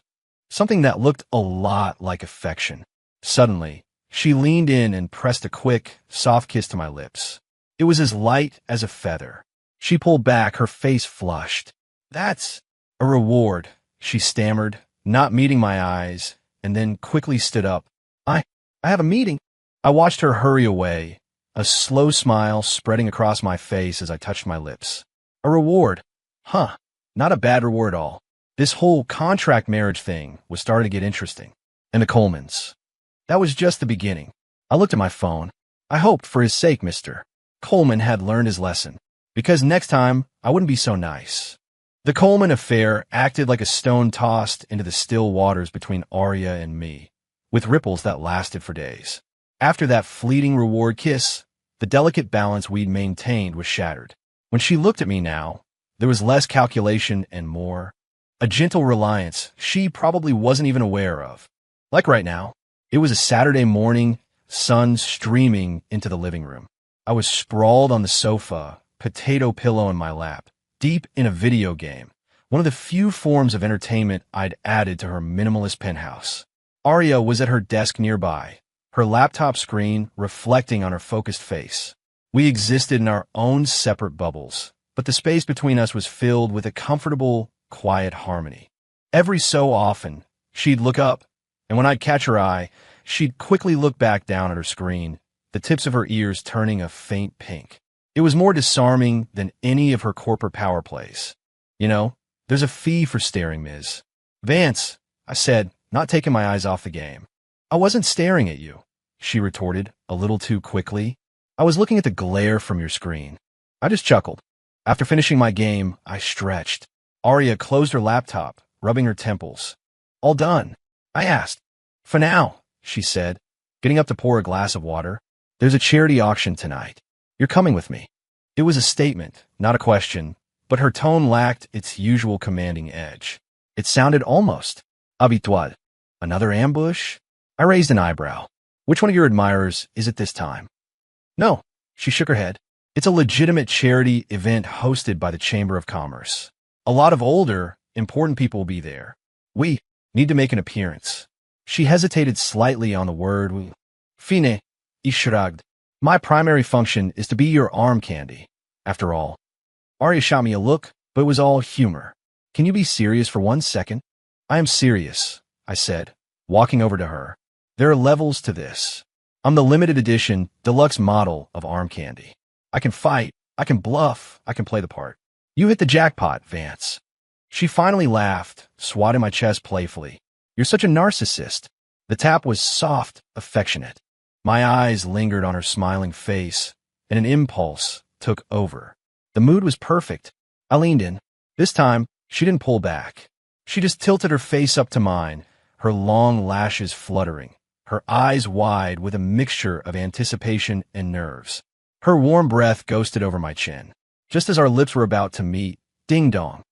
Speaker 1: Something that looked a lot like affection. Suddenly, she leaned in and pressed a quick, soft kiss to my lips. It was as light as a feather. She pulled back, her face flushed. That's a reward, she stammered, not meeting my eyes, and then quickly stood up. I have a meeting. I watched her hurry away, a slow smile spreading across my face as I touched my lips. A reward? Huh, not a bad reward at all. This whole contract marriage thing was starting to get interesting. And the Colemans. That was just the beginning. I looked at my phone. I hoped for his sake Mr. Coleman had learned his lesson, because next time I wouldn't be so nice. The Coleman affair acted like a stone tossed into the still waters between Arya and me, with ripples that lasted for days. After that fleeting reward kiss, the delicate balance we'd maintained was shattered. When she looked at me now, there was less calculation and more, a gentle reliance she probably wasn't even aware of. Like right now. It was a Saturday morning, sun streaming into the living room. I was sprawled on the sofa, potato pillow in my lap, deep in a video game, one of the few forms of entertainment I'd added to her minimalist penthouse. Arya was at her desk nearby, her laptop screen reflecting on her focused face. We existed in our own separate bubbles, but the space between us was filled with a comfortable, quiet harmony. Every so often, she'd look up, and when I'd catch her eye, she'd quickly look back down at her screen, the tips of her ears turning a faint pink. It was more disarming than any of her corporate power plays. You know, there's a fee for staring, Ms. Vance, I said, not taking my eyes off the game. I wasn't staring at you, she retorted, a little too quickly. I was looking at the glare from your screen. I just chuckled. After finishing my game, I stretched. Arya closed her laptop, rubbing her temples. All done? I asked. For now, she said, getting up to pour a glass of water. There's a charity auction tonight. You're coming with me. It was a statement, not a question, but her tone lacked its usual commanding edge. It sounded almost habitual. Another ambush? I raised an eyebrow. Which one of your admirers is it this time? No, she shook her head. It's a legitimate charity event hosted by the Chamber of Commerce. A lot of older, important people will be there. We need to make an appearance. She hesitated slightly on the word we. Fine, he shrugged. My primary function is to be your arm candy. After all. Arya shot me a look, but it was all humor. Can you be serious for 1 second? I am serious, I said, walking over to her. There are levels to this. I'm the limited edition, deluxe model of arm candy. I can fight, I can bluff, I can play the part. You hit the jackpot, Vance. She finally laughed, swatting my chest playfully. You're such a narcissist. The tap was soft, affectionate. My eyes lingered on her smiling face, and an impulse took over. The mood was perfect. I leaned in. This time, she didn't pull back. She just tilted her face up to mine, her long lashes fluttering, her eyes wide with a mixture of anticipation and nerves. Her warm breath ghosted over my chin. Just as our lips were about to meet, ding-dong.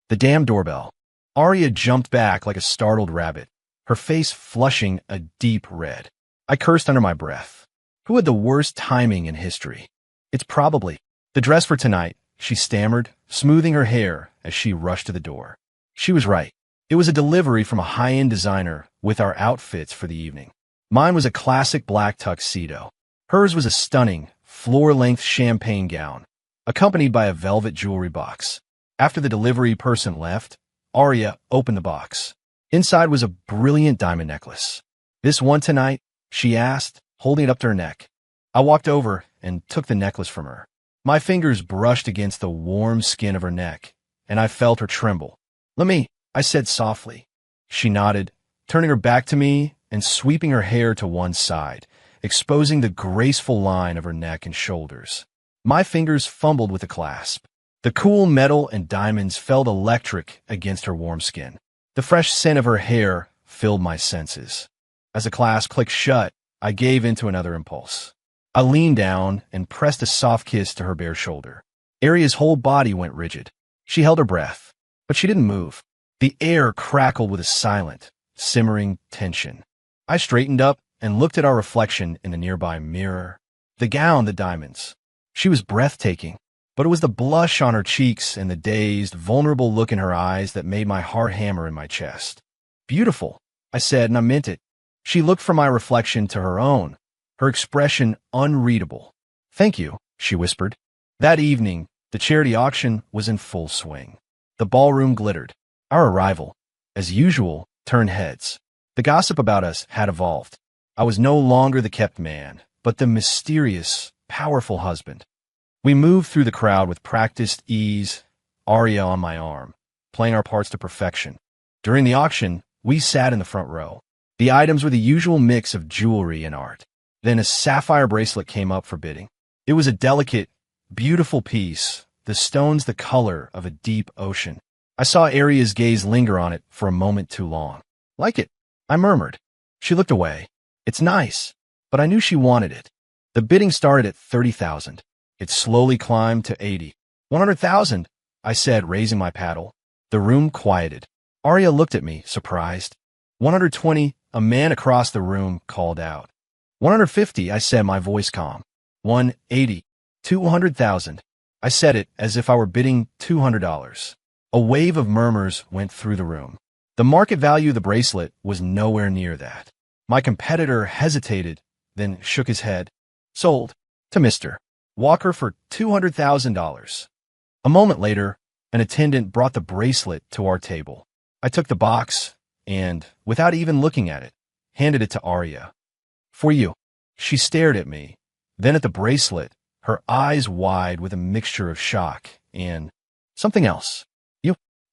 Speaker 1: The damn doorbell. Arya jumped back like a startled rabbit, her face flushing a deep red. I cursed under my breath. Who had the worst timing in history? It's probably the dress for tonight, she stammered, smoothing her hair as she rushed to the door. She was right. It was a delivery from a high-end designer with our outfits for the evening. Mine was a classic black tuxedo. Hers was a stunning, floor-length champagne gown, accompanied by a velvet jewelry box. After the delivery person left, Arya opened the box. Inside was a brilliant diamond necklace. This one tonight? She asked, holding it up to her neck. I walked over and took the necklace from her. My fingers brushed against the warm skin of her neck, and I felt her tremble. Let me, I said softly. She nodded, turning her back to me and sweeping her hair to one side, exposing the graceful line of her neck and shoulders. My fingers fumbled with the clasp. The cool metal and diamonds felt electric against her warm skin. The fresh scent of her hair filled my senses. As the clasp clicked shut, I gave in to another impulse. I leaned down and pressed a soft kiss to her bare shoulder. Arya's whole body went rigid. She held her breath, but she didn't move. The air crackled with a silent, simmering tension. I straightened up and looked at our reflection in the nearby mirror. The gown, the diamonds. She was breathtaking, but it was the blush on her cheeks and the dazed, vulnerable look in her eyes that made my heart hammer in my chest. Beautiful, I said, and I meant it. She looked from my reflection to her own, her expression unreadable. Thank you, she whispered. That evening, the charity auction was in full swing. The ballroom glittered. Our arrival, as usual, turned heads. The gossip about us had evolved. I was no longer the kept man, but the mysterious, powerful husband. We moved through the crowd with practiced ease, Arya on my arm, playing our parts to perfection. During the auction, we sat in the front row. The items were the usual mix of jewelry and art. Then a sapphire bracelet came up for bidding. It was a delicate, beautiful piece, the stones the color of a deep ocean. I saw Arya's gaze linger on it for a moment too long. Like it, I murmured. She looked away. It's nice, but I knew she wanted it. The bidding started at 30,000. It slowly climbed to 80. 100,000, I said, raising my paddle. The room quieted. Arya looked at me, surprised. 120, a man across the room called out. 150, I said, my voice calm. 180, 200,000. I said it as if I were bidding $200. A wave of murmurs went through the room. The market value of the bracelet was nowhere near that. My competitor hesitated, then shook his head. Sold to Mr. Walker for $200,000. A moment later, an attendant brought the bracelet to our table. I took the box and, without even looking at it, handed it to Arya. For you. She stared at me, then at the bracelet, her eyes wide with a mixture of shock and something else.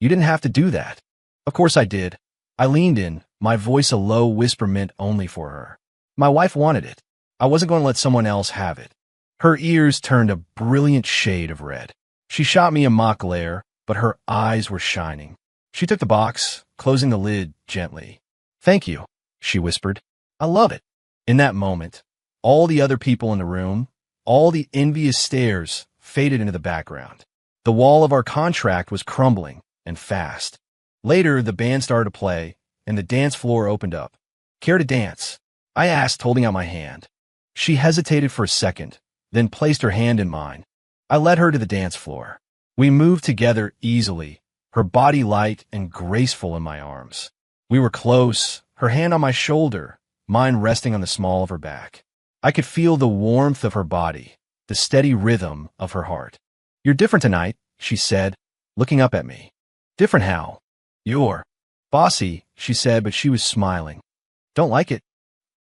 Speaker 1: You didn't have to do that. Of course I did. I leaned in, my voice a low whisper meant only for her. My wife wanted it. I wasn't going to let someone else have it. Her ears turned a brilliant shade of red. She shot me a mock glare, but her eyes were shining. She took the box, closing the lid gently. Thank you, she whispered. I love it. In that moment, all the other people in the room, all the envious stares faded into the background. The wall of our contract was crumbling, and fast. Later, the band started to play, and the dance floor opened up. Care to dance? I asked, holding out my hand. She hesitated for a second, then placed her hand in mine. I led her to the dance floor. We moved together easily, her body light and graceful in my arms. We were close, her hand on my shoulder, mine resting on the small of her back. I could feel the warmth of her body, the steady rhythm of her heart. You're different tonight, she said, looking up at me. Different how? You're bossy, she said, but she was smiling. Don't like it?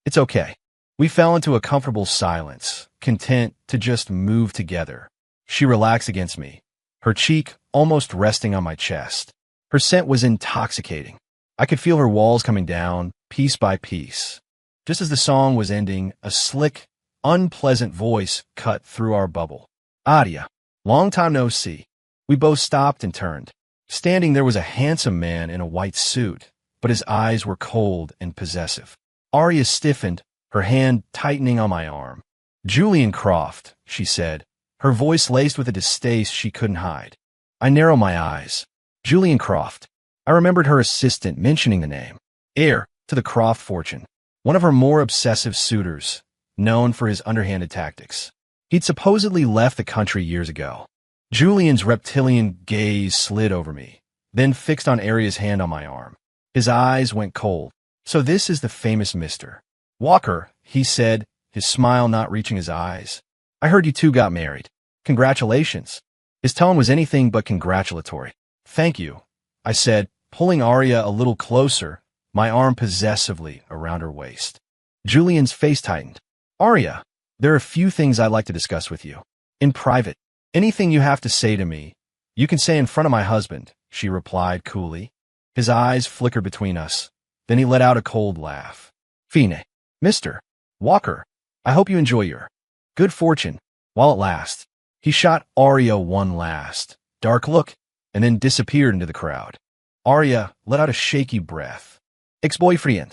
Speaker 1: It's okay. We fell into a comfortable silence, content to just move together. She relaxed against me, her cheek almost resting on my chest. Her scent was intoxicating. I could feel her walls coming down, piece by piece. Just as the song was ending, a slick, unpleasant voice cut through our bubble. Arya, long time no see. We both stopped and turned. Standing there was a handsome man in a white suit, but his eyes were cold and possessive. Arya stiffened, her hand tightening on my arm. Julian Croft, she said, her voice laced with a distaste she couldn't hide. I narrowed my eyes. Julian Croft. I remembered her assistant mentioning the name. Heir to the Croft fortune. One of her more obsessive suitors, known for his underhanded tactics. He'd supposedly left the country years ago. Julian's reptilian gaze slid over me, then fixed on Arya's hand on my arm. His eyes went cold. So this is the famous Mr. Walker, he said, his smile not reaching his eyes. I heard you two got married. Congratulations. His tone was anything but congratulatory. Thank you, I said, pulling Arya a little closer, my arm possessively around her waist. Julian's face tightened. Arya, there are a few things I'd like to discuss with you. In private. Anything you have to say to me, you can say in front of my husband, she replied coolly. His eyes flickered between us. Then he let out a cold laugh. Fine. Mr. Walker, I hope you enjoy your good fortune while it lasts. He shot Arya one last, dark look, and then disappeared into the crowd. Arya let out a shaky breath. Ex-boyfriend?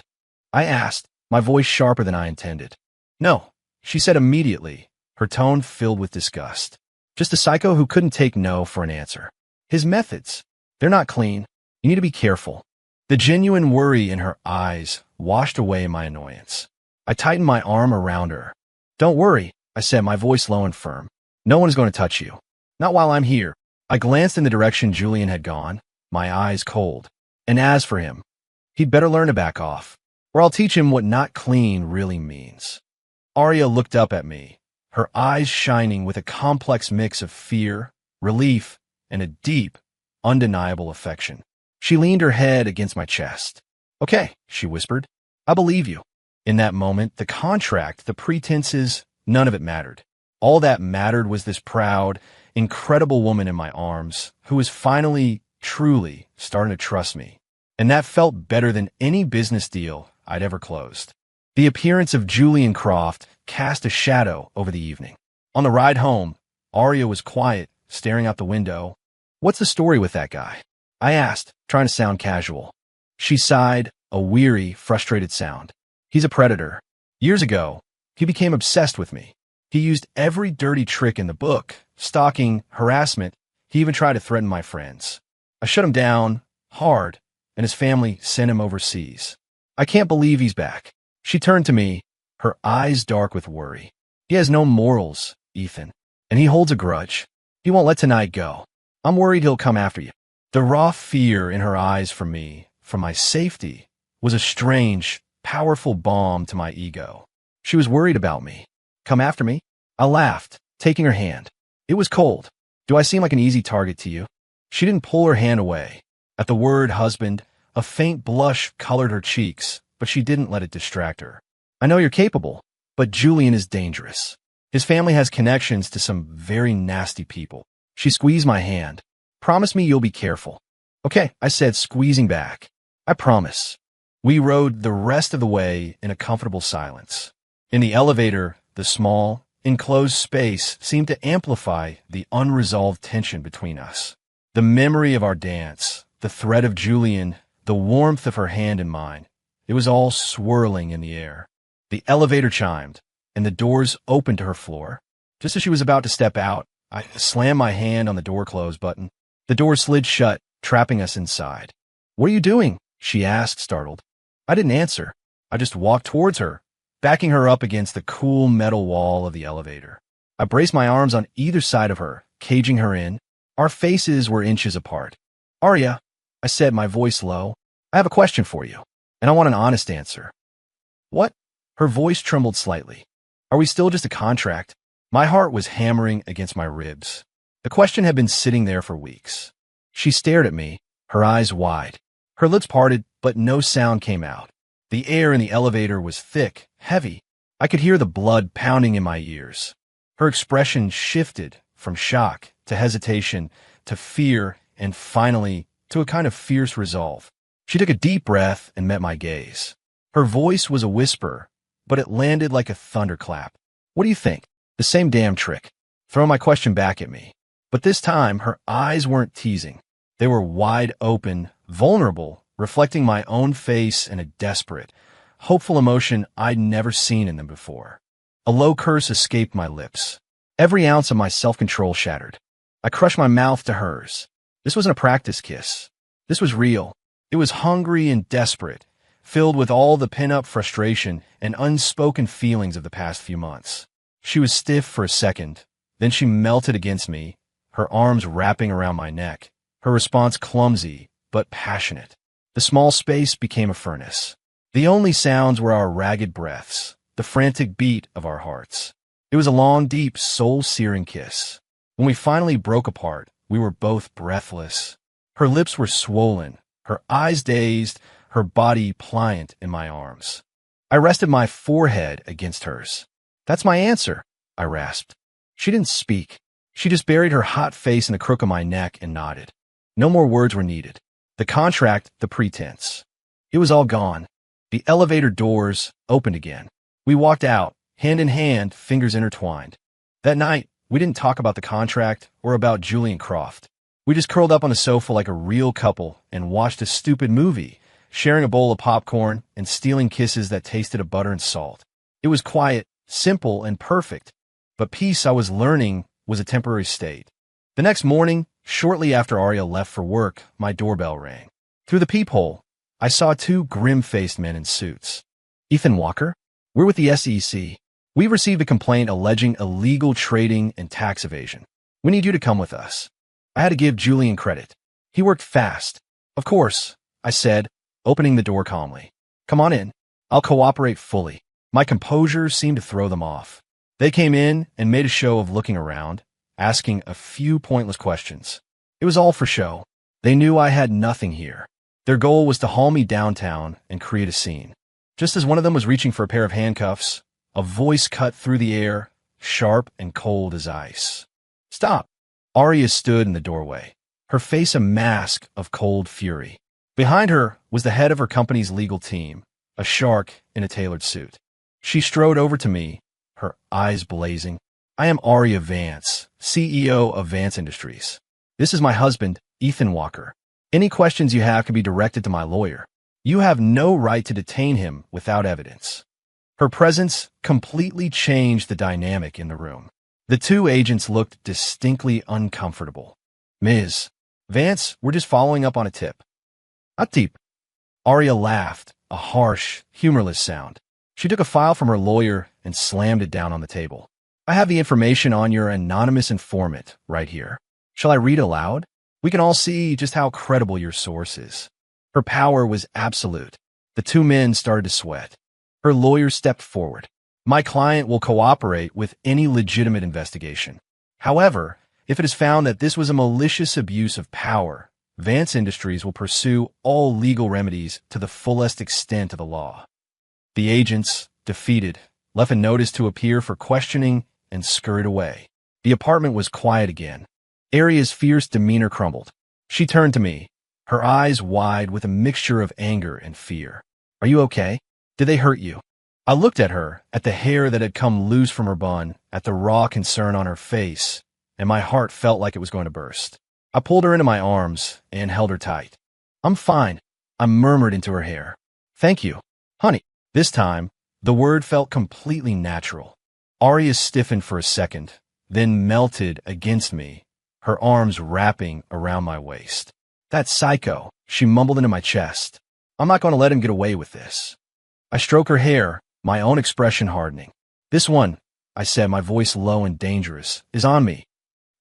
Speaker 1: I asked, my voice sharper than I intended. No, she said immediately, her tone filled with disgust. Just a psycho who couldn't take no for an answer. His methods, they're not clean. You need to be careful. The genuine worry in her eyes washed away my annoyance. I tightened my arm around her. Don't worry, I said, my voice low and firm. No one is going to touch you. Not while I'm here. I glanced in the direction Julian had gone, my eyes cold. And as for him, he'd better learn to back off, or I'll teach him what not clean really means. Arya looked up at me, her eyes shining with a complex mix of fear, relief, and a deep, undeniable affection. She leaned her head against my chest. Okay, she whispered. I believe you. In that moment, the contract, the pretenses, none of it mattered. All that mattered was this proud, incredible woman in my arms who was finally, truly starting to trust me. And that felt better than any business deal I'd ever closed. The appearance of Julian Croft cast a shadow over the evening. On the ride home, Arya was quiet, staring out the window. What's the story with that guy? I asked, trying to sound casual. She sighed, a weary, frustrated sound. He's a predator. Years ago, he became obsessed with me. He used every dirty trick in the book, stalking, harassment. He even tried to threaten my friends. I shut him down, hard, and his family sent him overseas. I can't believe he's back. She turned to me, her eyes dark with worry. He has no morals, Ethan, and he holds a grudge. He won't let tonight go. I'm worried he'll come after you. The raw fear in her eyes for me, for my safety, was a strange, powerful balm to my ego. She was worried about me. Come after me? I laughed, taking her hand. It was cold. Do I seem like an easy target to you? She didn't pull her hand away. At the word husband, a faint blush colored her cheeks, but she didn't let it distract her. I know you're capable, but Julian is dangerous. His family has connections to some very nasty people. She squeezed my hand. Promise me you'll be careful. Okay, I said, squeezing back. I promise. We rode the rest of the way in a comfortable silence. In the elevator, the small, enclosed space seemed to amplify the unresolved tension between us. The memory of our dance, the threat of Julian, the warmth of her hand in mine, it was all swirling in the air. The elevator chimed, and the doors opened to her floor. Just as she was about to step out, I slammed my hand on the door close button. The door slid shut, trapping us inside. What are you doing? She asked, startled. I didn't answer. I just walked towards her, backing her up against the cool metal wall of the elevator. I braced my arms on either side of her, caging her in. Our faces were inches apart. Arya, I said, my voice low, I have a question for you, and I want an honest answer. What? Her voice trembled slightly. Are we still just a contract? My heart was hammering against my ribs. The question had been sitting there for weeks. She stared at me, her eyes wide. Her lips parted, but no sound came out. The air in the elevator was thick, heavy. I could hear the blood pounding in my ears. Her expression shifted from shock to hesitation to fear and finally to a kind of fierce resolve. She took a deep breath and met my gaze. Her voice was a whisper, but it landed like a thunderclap. What do you think? The same damn trick. Throw my question back at me. But this time, her eyes weren't teasing. They were wide open, vulnerable, reflecting my own face and a desperate, hopeful emotion I'd never seen in them before. A low curse escaped my lips. Every ounce of my self-control shattered. I crushed my mouth to hers. This wasn't a practice kiss. This was real. It was hungry and desperate, filled with all the pent-up frustration and unspoken feelings of the past few months. She was stiff for a second, then she melted against me, her arms wrapping around my neck, her response clumsy but passionate. The small space became a furnace. The only sounds were our ragged breaths, the frantic beat of our hearts. It was a long, deep, soul-searing kiss. When we finally broke apart, we were both breathless. Her lips were swollen, her eyes dazed, her body pliant in my arms. I rested my forehead against hers. That's my answer, I rasped. She didn't speak. She just buried her hot face in the crook of my neck and nodded. No more words were needed. The contract, the pretense. It was all gone. The elevator doors opened again. We walked out, hand in hand, fingers intertwined. That night, we didn't talk about the contract or about Julian Croft. We just curled up on the sofa like a real couple and watched a stupid movie, sharing a bowl of popcorn and stealing kisses that tasted of butter and salt. It was quiet, simple, and perfect, but peace, I was learning, was a temporary state. The next morning, shortly after Arya left for work, my doorbell rang. Through the peephole, I saw two grim-faced men in suits. Ethan Walker? We're with the SEC. We received a complaint alleging illegal trading and tax evasion. We need you to come with us. I had to give Julian credit. He worked fast. Of course, I said, opening the door calmly. Come on in. I'll cooperate fully. My composure seemed to throw them off. They came in and made a show of looking around, asking a few pointless questions. It was all for show. They knew I had nothing here. Their goal was to haul me downtown and create a scene. Just as one of them was reaching for a pair of handcuffs, a voice cut through the air, sharp and cold as ice. Stop! Arya stood in the doorway, her face a mask of cold fury. Behind her was the head of her company's legal team, a shark in a tailored suit. She strode over to me, her eyes blazing. I am Arya Vance, CEO of Vance Industries. This is my husband, Ethan Walker. Any questions you have can be directed to my lawyer. You have no right to detain him without evidence. Her presence completely changed the dynamic in the room. The two agents looked distinctly uncomfortable. Ms. Vance, we're just following up on a tip. A tip? Arya laughed, a harsh, humorless sound. She took a file from her lawyer and slammed it down on the table. I have the information on your anonymous informant right here. Shall I read aloud? We can all see just how credible your source is. Her power was absolute. The two men started to sweat. Her lawyer stepped forward. My client will cooperate with any legitimate investigation. However, if it is found that this was a malicious abuse of power, Vance Industries will pursue all legal remedies to the fullest extent of the law. The agents, defeated, left a notice to appear for questioning and scurried away. The apartment was quiet again. Arya's fierce demeanor crumbled. She turned to me, her eyes wide with a mixture of anger and fear. Are you okay? Did they hurt you? I looked at her, at the hair that had come loose from her bun, at the raw concern on her face, and my heart felt like it was going to burst. I pulled her into my arms and held her tight. I'm fine, I murmured into her hair. Thank you, honey. This time, the word felt completely natural. Arya stiffened for a second, then melted against me, her arms wrapping around my waist. That psycho, she mumbled into my chest. I'm not going to let him get away with this. I stroked her hair, my own expression hardening. This one, I said, my voice low and dangerous, is on me.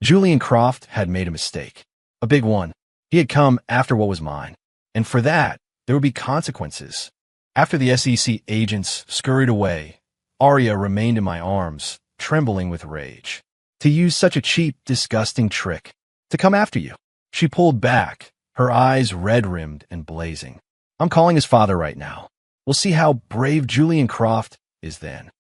Speaker 1: Julian Croft had made a mistake. A big one. He had come after what was mine. And for that, there would be consequences. After the SEC agents scurried away, Arya remained in my arms, trembling with rage. To use such a cheap, disgusting trick. To come after you. She pulled back, her eyes red-rimmed and blazing. I'm calling his father right now. We'll see how brave Julian Croft is then.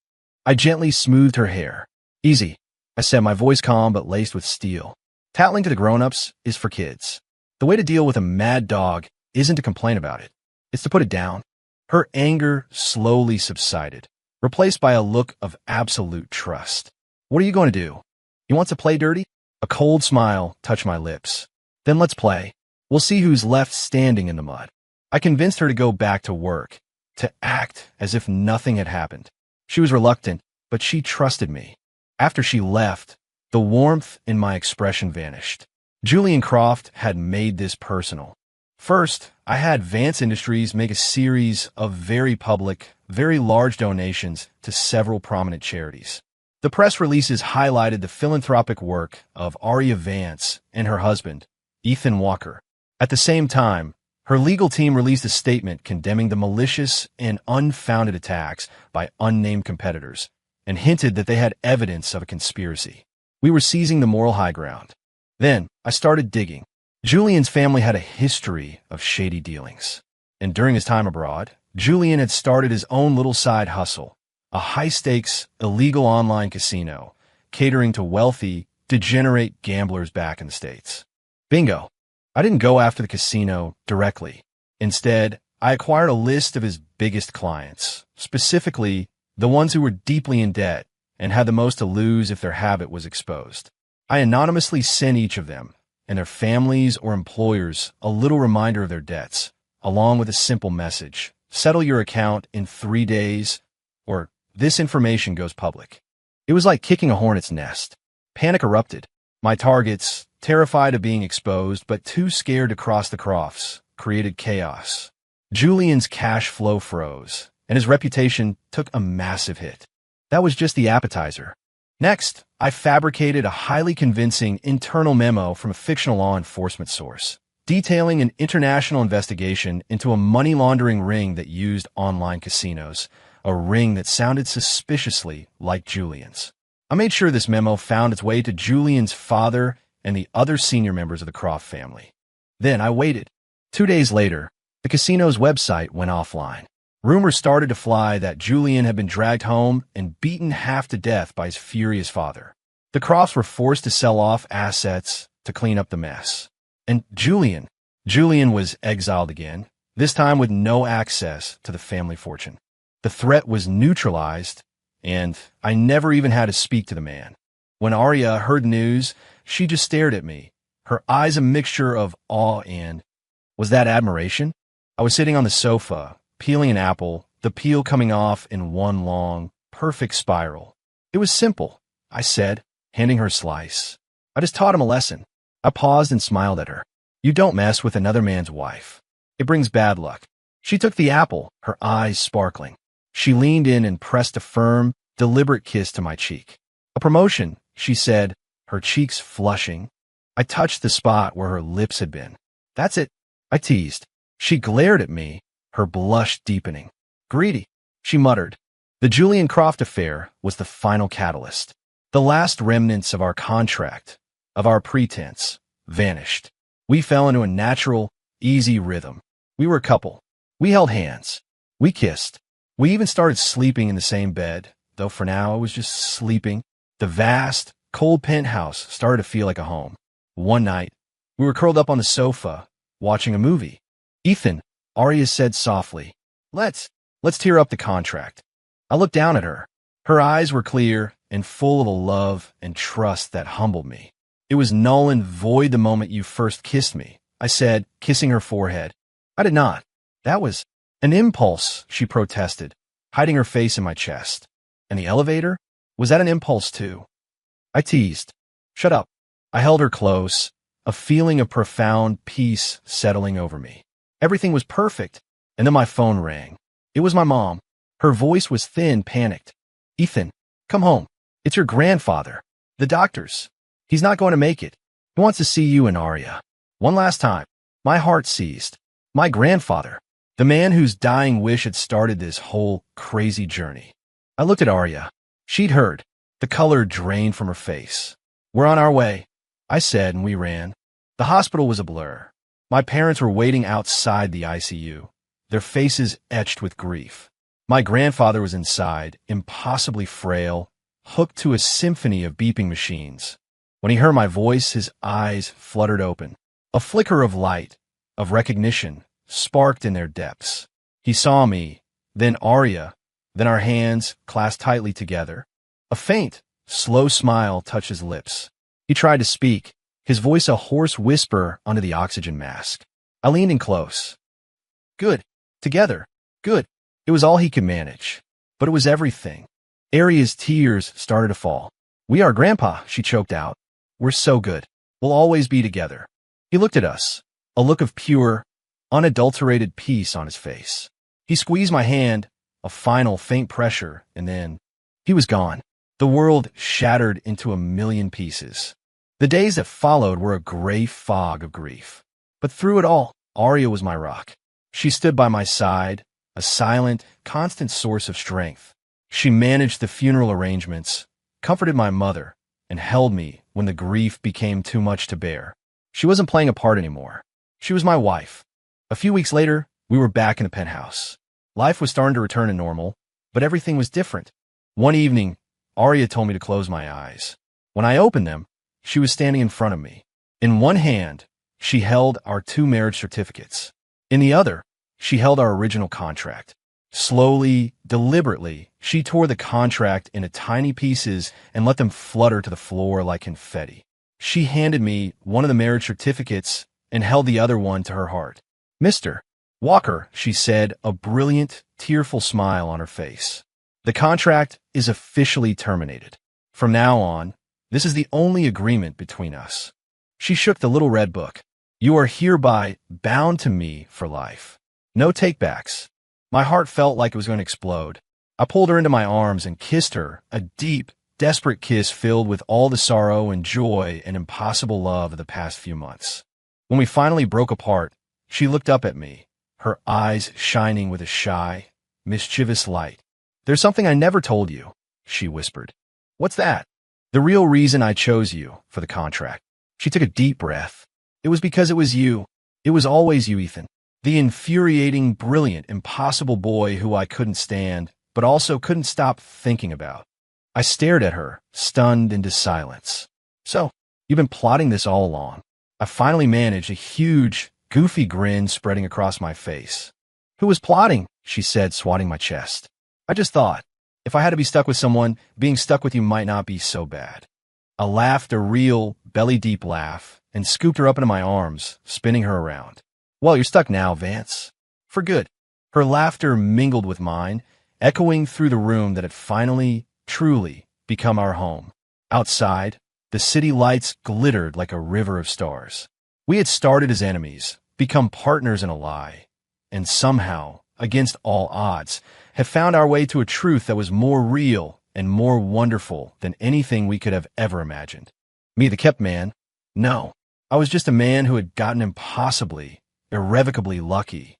Speaker 1: I gently smoothed her hair. Easy, I said, my voice calm but laced with steel. Tattling to the grown-ups is for kids. The way to deal with a mad dog isn't to complain about it. It's to put it down. Her anger slowly subsided, replaced by a look of absolute trust. What are you going to do? You want to play dirty? A cold smile touched my lips. Then let's play. We'll see who's left standing in the mud. I convinced her to go back to work, to act as if nothing had happened. She was reluctant, but she trusted me. After she left, the warmth in my expression vanished. Julian Croft had made this personal. First, I had Vance Industries make a series of very public, very large donations to several prominent charities. The press releases highlighted the philanthropic work of Arya Vance and her husband, Ethan Walker. At the same time, her legal team released a statement condemning the malicious and unfounded attacks by unnamed competitors and hinted that they had evidence of a conspiracy. We were seizing the moral high ground. Then, I started digging. Julian's family had a history of shady dealings. And during his time abroad, Julian had started his own little side hustle, a high-stakes, illegal online casino, catering to wealthy, degenerate gamblers back in the States. Bingo! I didn't go after the casino directly. Instead, I acquired a list of his biggest clients, specifically the ones who were deeply in debt and had the most to lose if their habit was exposed. I anonymously sent each of them, and their families or employers, a little reminder of their debts, along with a simple message: settle your account in 3 days, or this information goes public. It was like kicking a hornet's nest. Panic erupted. My targets, terrified of being exposed but too scared to cross the Crofts, created chaos. Julian's cash flow froze, and his reputation took a massive hit. That was just the appetizer. Next, I fabricated a highly convincing internal memo from a fictional law enforcement source, detailing an international investigation into a money laundering ring that used online casinos, a ring that sounded suspiciously like Julian's. I made sure this memo found its way to Julian's father and the other senior members of the Croft family. Then I waited. 2 days later, the casino's website went offline. Rumors started to fly that Julian had been dragged home and beaten half to death by his furious father. The Crofts were forced to sell off assets to clean up the mess. And Julian was exiled again, this time with no access to the family fortune. The threat was neutralized, and I never even had to speak to the man. When Arya heard the news, she just stared at me, her eyes a mixture of awe and, was that admiration? I was sitting on the sofa, peeling an apple, the peel coming off in one long, perfect spiral. It was simple, I said, handing her a slice. I just taught him a lesson. I paused and smiled at her. You don't mess with another man's wife. It brings bad luck. She took the apple, her eyes sparkling. She leaned in and pressed a firm, deliberate kiss to my cheek. A promotion, she said, her cheeks flushing. I touched the spot where her lips had been. That's it, I teased. She glared at me, her blush deepening. Greedy, she muttered. The Julian Croft affair was the final catalyst. The last remnants of our contract, of our pretense, vanished. We fell into a natural, easy rhythm. We were a couple. We held hands. We kissed. We even started sleeping in the same bed, though for now I was just sleeping. The vast, cold penthouse started to feel like a home. One night, we were curled up on the sofa, watching a movie. Ethan, Arya said softly, Let's tear up the contract. I looked down at her. Her eyes were clear and full of a love and trust that humbled me. It was null and void the moment you first kissed me, I said, kissing her forehead. I did not. That was an impulse, she protested, hiding her face in my chest. And the elevator? Was that an impulse too? I teased. Shut up. I held her close, a feeling of profound peace settling over me. Everything was perfect, and then my phone rang. It was my mom. Her voice was thin, panicked. Ethan, come home. It's your grandfather. The doctors. He's not going to make it. He wants to see you and Arya. One last time. My heart seized. My grandfather. The man whose dying wish had started this whole crazy journey. I looked at Arya. She'd heard. The color drained from her face. We're on our way, I said, and we ran. The hospital was a blur. My parents were waiting outside the ICU, their faces etched with grief. My grandfather was inside, impossibly frail, hooked to a symphony of beeping machines. When he heard my voice, his eyes fluttered open. A flicker of light, of recognition, sparked in their depths. He saw me, then Arya, then our hands clasped tightly together. A faint, slow smile touched his lips. He tried to speak, his voice a hoarse whisper under the oxygen mask. I leaned in close. Good. Together. Good. It was all he could manage. But it was everything. Arya's tears started to fall. We are, Grandpa, she choked out. We're so good. We'll always be together. He looked at us, a look of pure, unadulterated peace on his face. He squeezed my hand, a final faint pressure, and then he was gone. The world shattered into a million pieces. The days that followed were a gray fog of grief. But through it all, Arya was my rock. She stood by my side, a silent, constant source of strength. She managed the funeral arrangements, comforted my mother, and held me when the grief became too much to bear. She wasn't playing a part anymore. She was my wife. A few weeks later, we were back in the penthouse. Life was starting to return to normal, but everything was different. One evening, Arya told me to close my eyes. When I opened them, she was standing in front of me. In one hand, she held our 2 marriage certificates. In the other, she held our original contract. Slowly, deliberately, she tore the contract into tiny pieces and let them flutter to the floor like confetti. She handed me one of the marriage certificates and held the other one to her heart. Mr. Walker, she said, a brilliant, tearful smile on her face. The contract is officially terminated. From now on, this is the only agreement between us. She shook the little red book. You are hereby bound to me for life. No takebacks. My heart felt like it was going to explode. I pulled her into my arms and kissed her, a deep, desperate kiss filled with all the sorrow and joy and impossible love of the past few months. When we finally broke apart, she looked up at me, her eyes shining with a shy, mischievous light. There's something I never told you, she whispered. What's that? The real reason I chose you for the contract. She took a deep breath. It was because it was you. It was always you, Ethan. The infuriating, brilliant, impossible boy who I couldn't stand, but also couldn't stop thinking about. I stared at her, stunned into silence. So, you've been plotting this all along. I finally managed, a huge, goofy grin spreading across my face. Who was plotting? She said, swatting my chest. I just thought, if I had to be stuck with someone, being stuck with you might not be so bad. I laughed a real, belly-deep laugh and scooped her up into my arms, spinning her around. Well, you're stuck now, Vance. For good. Her laughter mingled with mine, echoing through the room that had finally, truly, become our home. Outside, the city lights glittered like a river of stars. We had started as enemies, become partners in a lie, and somehow, against all odds, have found our way to a truth that was more real and more wonderful than anything we could have ever imagined. Me, the kept man? No. I was just a man who had gotten impossibly, irrevocably lucky.